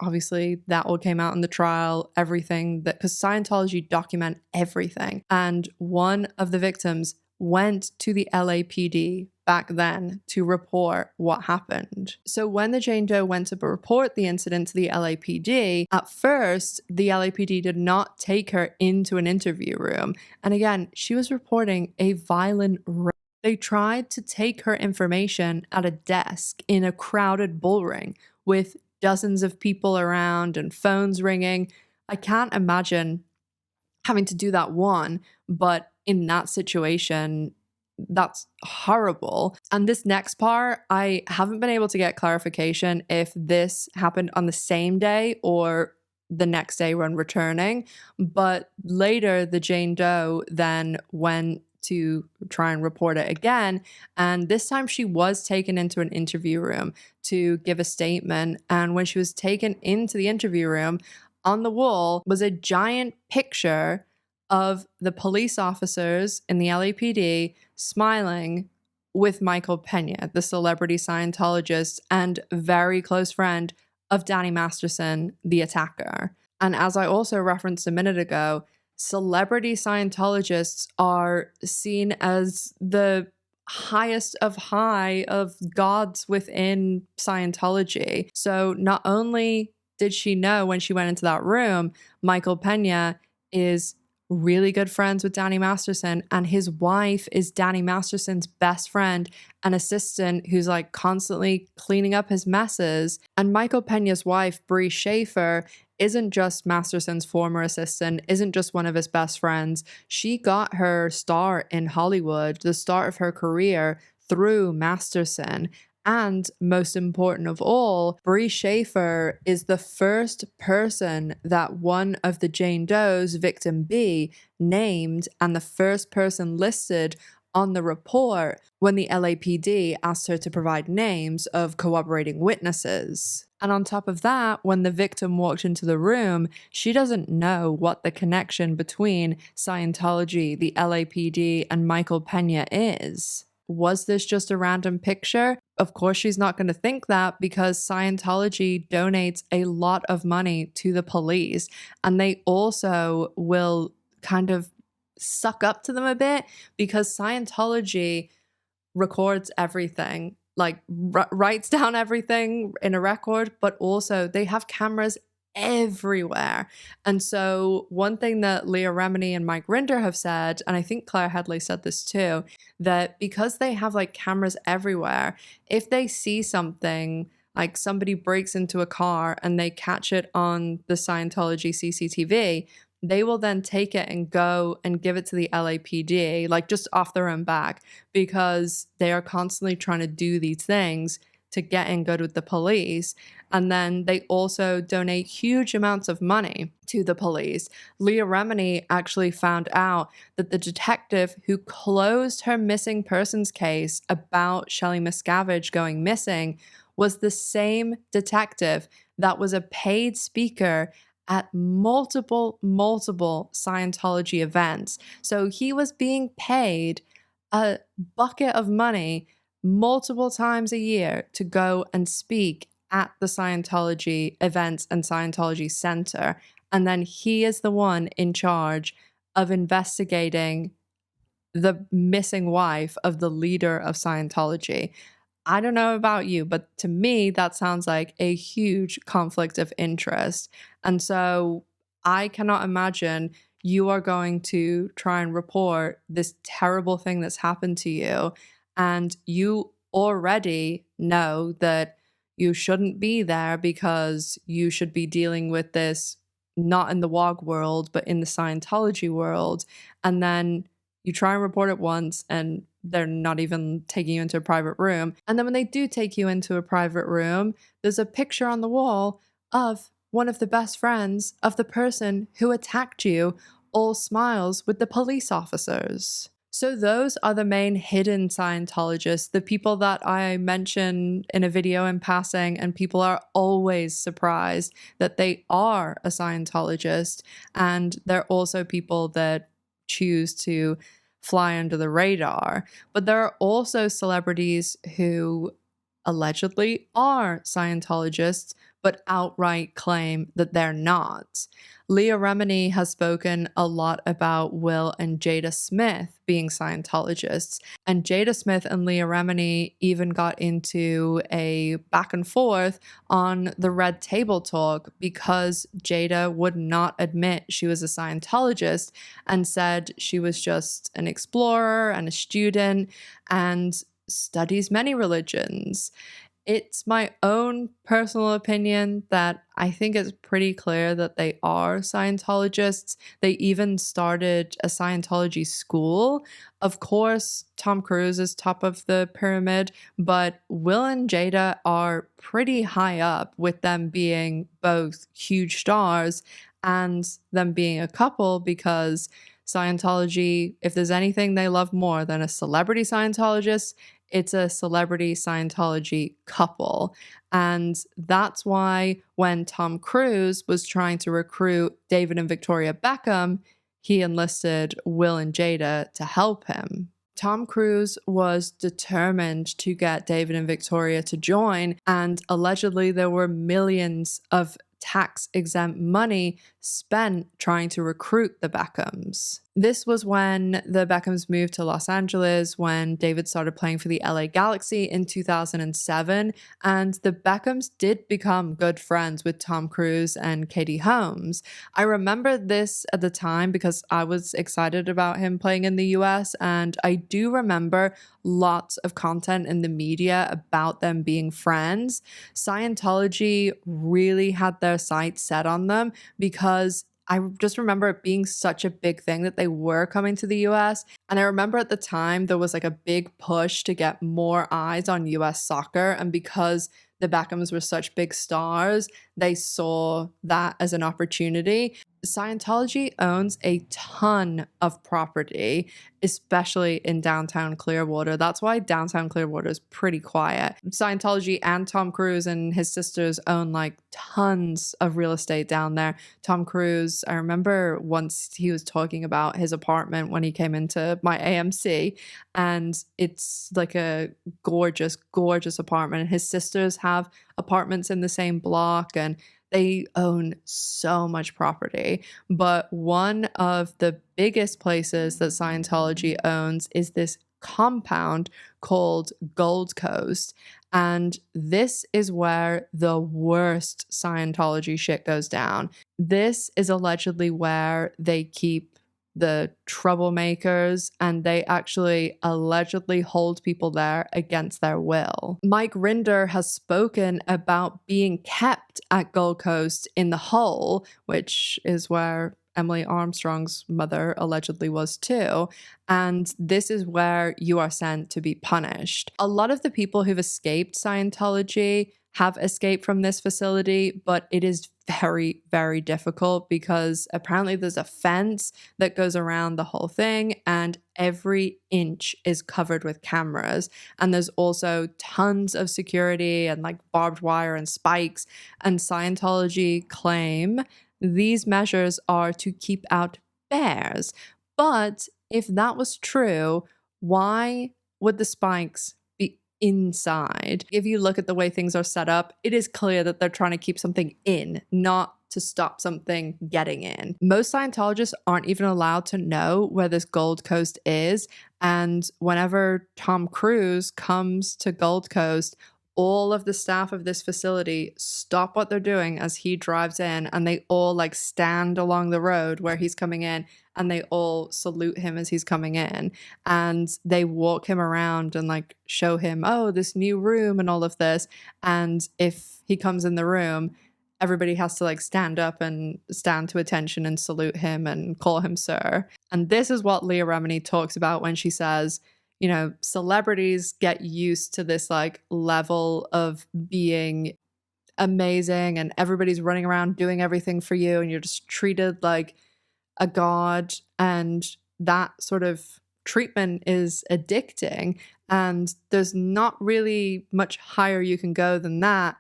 obviously that all came out in the trial, everything that, because Scientology document everything. And one of the victims went to the LAPD back then to report what happened. So when the Jane Doe went to report the incident to the LAPD, at first, the LAPD did not take her into an interview room. And again, she was reporting a violent rape. They tried to take her information at a desk in a crowded bullring with dozens of people around and phones ringing. I can't imagine having to do that one, but in that situation, that's horrible. And this next part, I haven't been able to get clarification if this happened on the same day or the next day when returning. But later, the Jane Doe then went to try and report it again. And this time she was taken into an interview room to give a statement. And when she was taken into the interview room, on the wall was a giant picture of the police officers in the LAPD smiling with Michael Pena, the celebrity Scientologist and very close friend of Danny Masterson, the attacker. And as I also referenced a minute ago, celebrity Scientologists are seen as the highest of high of gods within Scientology. So not only did she know when she went into that room, Michael Pena is really good friends with Danny Masterson, and his wife is Danny Masterson's best friend and assistant who's like constantly cleaning up his messes. And Michael Pena's wife, Bree Schaefer, isn't just Masterson's former assistant, isn't just one of his best friends. She got her start in Hollywood, the start of her career, through Masterson. And most important of all, Bree Schaefer is the first person that one of the Jane Doe's, victim B, named, and the first person listed on the report when the LAPD asked her to provide names of corroborating witnesses. And on top of that, when the victim walked into the room, she doesn't know what the connection between Scientology, the LAPD, and Michael Pena is. Was this just a random picture? Of course, she's not going to think that, because Scientology donates a lot of money to the police, and they also will kind of suck up to them a bit, because Scientology records everything, like writes down everything in a record, but also they have cameras everywhere. And so one thing that Leah Remini and Mike Rinder have said, and I think Claire Headley said this too, that because they have like cameras everywhere, if they see something, like somebody breaks into a car and they catch it on the Scientology CCTV, they will then take it and go and give it to the LAPD, like just off their own back, because they are constantly trying to do these things to get in good with the police. And then they also donate huge amounts of money to the police. Leah Remini actually found out that the detective who closed her missing persons case about Shelley Miscavige going missing was the same detective that was a paid speaker at multiple Scientology events. So he was being paid a bucket of money multiple times a year to go and speak at the Scientology events and Scientology Center. And then he is the one in charge of investigating the missing wife of the leader of Scientology. I don't know about you, but to me, that sounds like a huge conflict of interest. And so I cannot imagine you are going to try and report this terrible thing that's happened to you, and you already know that you shouldn't be there because you should be dealing with this not in the WOG world, but in the Scientology world. And then you try and report it once and they're not even taking you into a private room. And then when they do take you into a private room, there's a picture on the wall of one of the best friends of the person who attacked you, all smiles with the police officers. So those are the main hidden Scientologists, the people that I mention in a video in passing, and people are always surprised that they are a Scientologist. And they're also people that choose to fly under the radar. But there are also celebrities who allegedly are Scientologists, but outright claim that they're not. Leah Remini has spoken a lot about Will and Jada Smith being Scientologists, and Jada Smith and Leah Remini even got into a back and forth on the Red Table Talk because Jada would not admit she was a Scientologist and said she was just an explorer and a student and studies many religions. It's my own personal opinion that I think it's pretty clear that they are Scientologists. They even started a Scientology school. Of course, Tom Cruise is top of the pyramid, but Will and Jada are pretty high up, with them being both huge stars and them being a couple, because Scientology, if there's anything they love more than a celebrity Scientologist, it's a celebrity Scientology couple. And that's why when Tom Cruise was trying to recruit David and Victoria Beckham, he enlisted Will and Jada to help him. Tom Cruise was determined to get David and Victoria to join, and allegedly there were millions of tax-exempt money spent trying to recruit the Beckhams. This was when the Beckhams moved to Los Angeles, when David started playing for the LA Galaxy in 2007, and the Beckhams did become good friends with Tom Cruise and Katie Holmes. I remember this at the time because I was excited about him playing in the US, and I do remember lots of content in the media about them being friends. Scientology really had their sights set on them because I just remember it being such a big thing that they were coming to the US. And I remember at the time there was like a big push to get more eyes on US soccer. And because the Beckhams were such big stars, they saw that as an opportunity. Scientology owns a ton of property, especially in downtown Clearwater. That's why downtown Clearwater is pretty quiet. Scientology and Tom Cruise and his sisters own like tons of real estate down there. Tom Cruise, I remember once he was talking about his apartment when he came into my AMC, and it's like a gorgeous, gorgeous apartment. And his sisters have apartments in the same block, and they own so much property. But one of the biggest places that Scientology owns is this compound called Gold Coast. And this is where the worst Scientology shit goes down. This is allegedly where they keep the troublemakers, and they actually allegedly hold people there against their will. Mike Rinder has spoken about being kept at Gold Coast in the Hole, which is where Emily Armstrong's mother allegedly was too. And this is where you are sent to be punished. A lot of the people who've escaped Scientology have escaped from this facility, but it is very, very difficult because apparently there's a fence that goes around the whole thing and every inch is covered with cameras. And there's also tons of security and like barbed wire and spikes. And Scientology claim these measures are to keep out bears. But if that was true, why would the spikes be inside? If you look at the way things are set up, it is clear that they're trying to keep something in, not to stop something getting in. Most Scientologists aren't even allowed to know where this Gold Coast is. And whenever Tom Cruise comes to Gold Coast, all of the staff of this facility stop what they're doing as he drives in, and they all like stand along the road where he's coming in, and they all salute him as he's coming in, and they walk him around and like show him, oh, this new room and all of this. And if he comes in the room, everybody has to like stand up and stand to attention and salute him and call him sir. And this is what Leah Remini talks about when she says, you know, celebrities get used to this like level of being amazing and everybody's running around doing everything for you and you're just treated like a god, and that sort of treatment is addicting, and there's not really much higher you can go than that.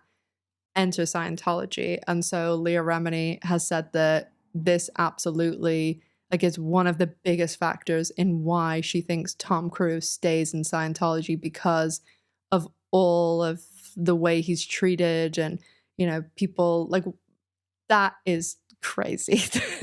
Enter Scientology. And so Leah Remini has said that this absolutely like is one of the biggest factors in why she thinks Tom Cruise stays in Scientology, because of all of the way he's treated. And, you know, people like that is crazy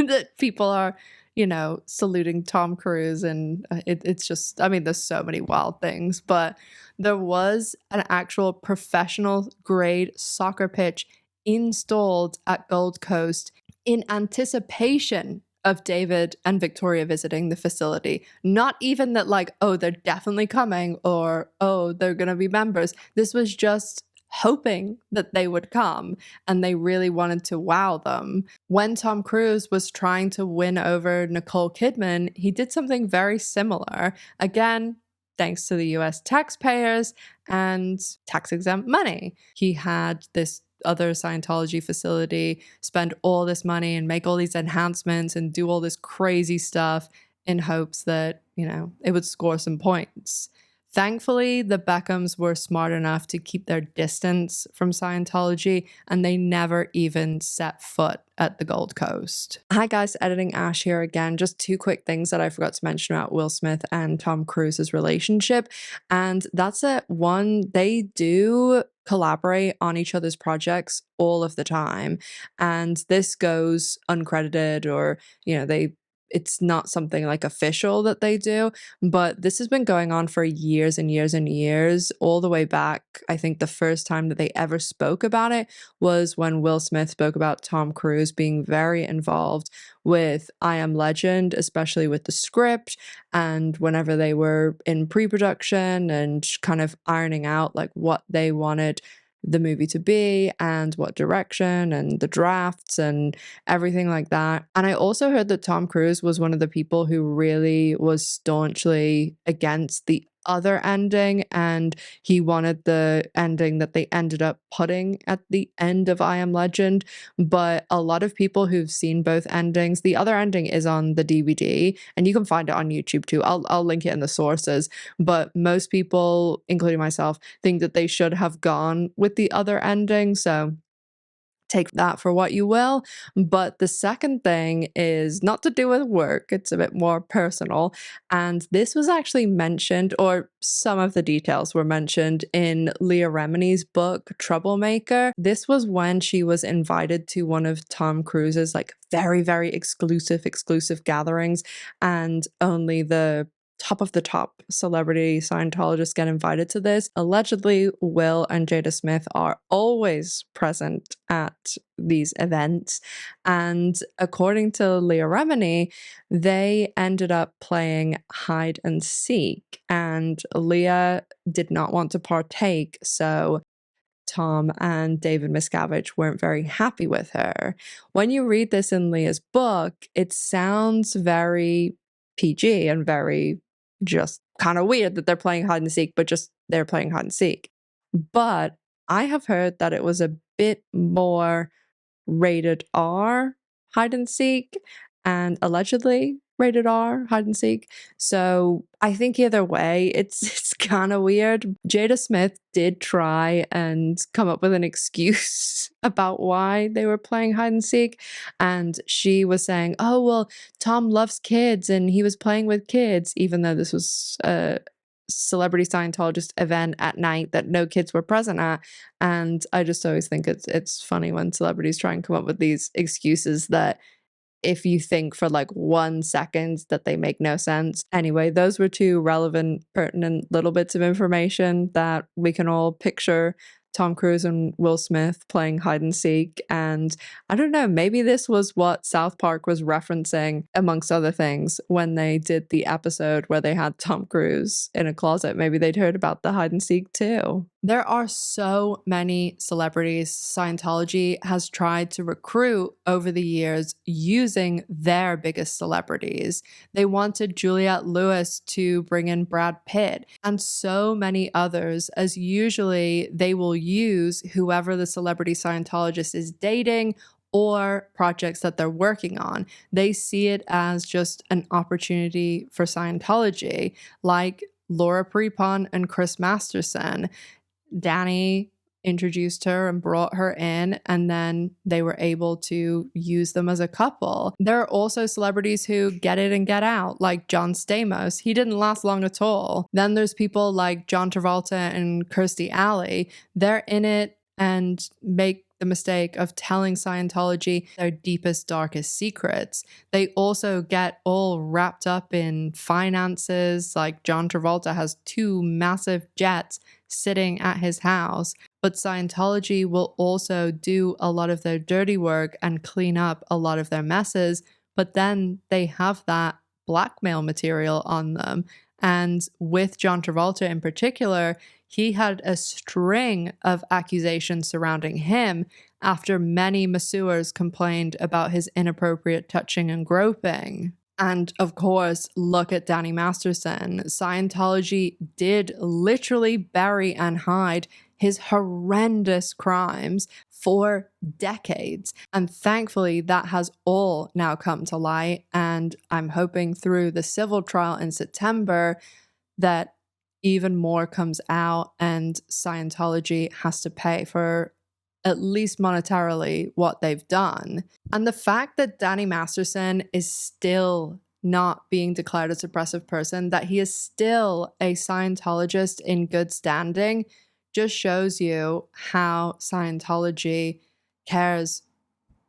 that people are, you know, saluting Tom Cruise. And it's just, I mean, there's so many wild things, but there was an actual professional grade soccer pitch installed at Gold Coast in anticipation of David and Victoria visiting the facility. Not even that like, oh, they're definitely coming, or, oh, they're going to be members. This was just hoping that they would come, and they really wanted to wow them. When Tom Cruise was trying to win over Nicole Kidman, he did something very similar. Again, thanks to the US taxpayers and tax-exempt money. He had this other Scientology facility spend all this money and make all these enhancements and do all this crazy stuff in hopes that, you know, it would score some points. Thankfully, the Beckhams were smart enough to keep their distance from Scientology, and they never even set foot at the Gold Coast. Hi guys, Editing Ash here again. Just two quick things that I forgot to mention about Will Smith and Tom Cruise's relationship. And that's it. One, they do collaborate on each other's projects all of the time. And this goes uncredited, or, you know, they it's not something like official that they do, but this has been going on for years and years and years, all the way back. I think the first time that they ever spoke about it was when Will Smith spoke about Tom Cruise being very involved with I Am Legend, especially with the script, and whenever they were in pre-production and kind of ironing out like what they wanted the movie to be and what direction and the drafts and everything like that. And I also heard that Tom Cruise was one of the people who really was staunchly against the other ending, and he wanted the ending that they ended up putting at the end of I Am Legend. But a lot of people who've seen both endings, the other ending is on the DVD and you can find it on YouTube too. I'll link it in the sources, but most people, including myself, think that they should have gone with the other ending. So take that for what you will. But the second thing is not to do with work, it's a bit more personal. And this was actually mentioned, or some of the details were mentioned in Leah Remini's book, Troublemaker. This was when she was invited to one of Tom Cruise's like very, very exclusive gatherings, and only the top of the top celebrity Scientologists get invited to this. Allegedly, Will and Jada Smith are always present at these events. And according to Leah Remini, they ended up playing hide and seek. And Leah did not want to partake, so Tom and David Miscavige weren't very happy with her. When you read this in Leah's book, it sounds very PG and very just kind of weird that they're playing hide and seek, but just they're playing hide and seek. But I have heard that it was a bit more rated R hide and seek, and allegedly rated R hide and seek. So I think either way, it's kind of weird. Jada Smith did try and come up with an excuse about why they were playing hide and seek, and she was saying, "Oh well, Tom loves kids and he was playing with kids," even though this was a celebrity Scientologist event at night that no kids were present at. And I just always think it's funny when celebrities try and come up with these excuses that if you think for like 1 second that they make no sense. Anyway, those were two relevant, pertinent little bits of information that we can all picture Tom Cruise and Will Smith playing hide and seek. And I don't know, maybe this was what South Park was referencing, amongst other things, when they did the episode where they had Tom Cruise in a closet. Maybe they'd heard about the hide and seek too. There are so many celebrities Scientology has tried to recruit over the years using their biggest celebrities. They wanted Juliette Lewis to bring in Brad Pitt and so many others, as usually they will use whoever the celebrity Scientologist is dating or projects that they're working on. They see it as just an opportunity for Scientology, like Laura Prepon and Chris Masterson. Danny introduced her and brought her in, and then they were able to use them as a couple. There are also celebrities who get it and get out, like John Stamos. He didn't last long at all. Then there's people like John Travolta and Kirstie Alley. They're in it and make the mistake of telling Scientology their deepest, darkest secrets. They also get all wrapped up in finances, like John Travolta has 2 massive jets sitting at his house. But Scientology will also do a lot of their dirty work and clean up a lot of their messes, but then they have that blackmail material on them. And with John Travolta in particular, he had a string of accusations surrounding him after many masseurs complained about his inappropriate touching and groping. And of course, look at Danny Masterson. Scientology did literally bury and hide his horrendous crimes for decades. And thankfully, that has all now come to light. And I'm hoping through the civil trial in September that even more comes out and Scientology has to pay for, at least monetarily, what they've done. And the fact that Danny Masterson is still not being declared a suppressive person, that he is still a Scientologist in good standing, just shows you how Scientology cares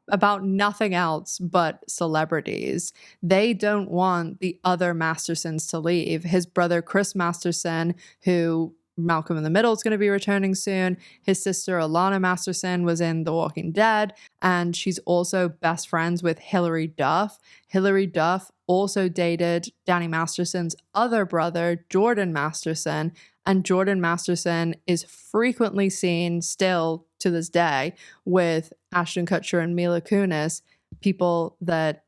about nothing else but celebrities. They don't want the other Mastersons to leave. His brother Chris Masterson, who Malcolm in the Middle is going to be returning soon. His sister Alana Masterson was in The Walking Dead, and she's also best friends with Hilary Duff. Hilary Duff also dated Danny Masterson's other brother, Jordan Masterson, and Jordan Masterson is frequently seen still to this day with Ashton Kutcher and Mila Kunis, people that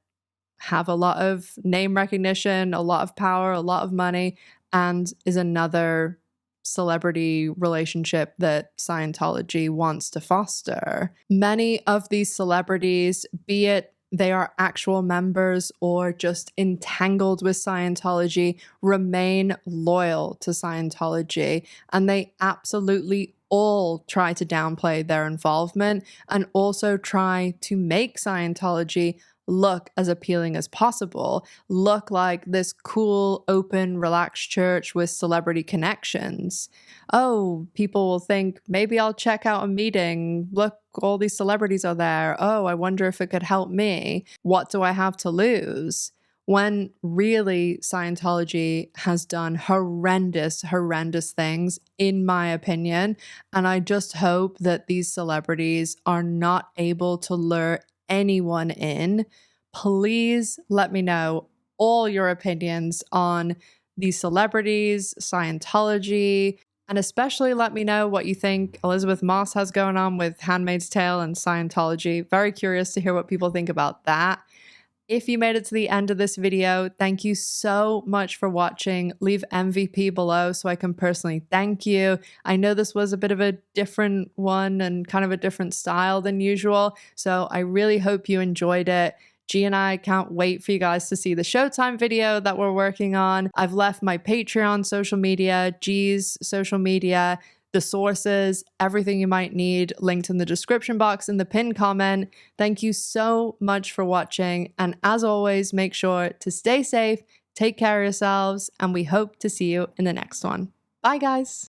have a lot of name recognition, a lot of power, a lot of money, and is another celebrity relationship that Scientology wants to foster. Many of these celebrities, be it they are actual members or just entangled with Scientology, remain loyal to Scientology, and they absolutely all try to downplay their involvement and also try to make Scientology look as appealing as possible, look like this cool, open, relaxed church with celebrity connections. Oh, people will think, maybe I'll check out a meeting. Look, all these celebrities are there. Oh, I wonder if it could help me. What do I have to lose? When really Scientology has done horrendous things, in my opinion. And I just hope that these celebrities are not able to lure anyone in. Please let me know all your opinions on these celebrities, Scientology, and especially let me know what you think Elisabeth Moss has going on with Handmaid's Tale and Scientology. Very curious to hear what people think about that. If you made it to the end of this video, thank you so much for watching. Leave MVP below so I can personally thank you. I know this was a bit of a different one and kind of a different style than usual, so I really hope you enjoyed it. G and I can't wait for you guys to see the Showtime video that we're working on. I've left my Patreon social media, G's social media, the sources, everything you might need linked in the description box in the pinned comment. Thank you so much for watching. And as always, make sure to stay safe, take care of yourselves, and we hope to see you in the next one. Bye, guys.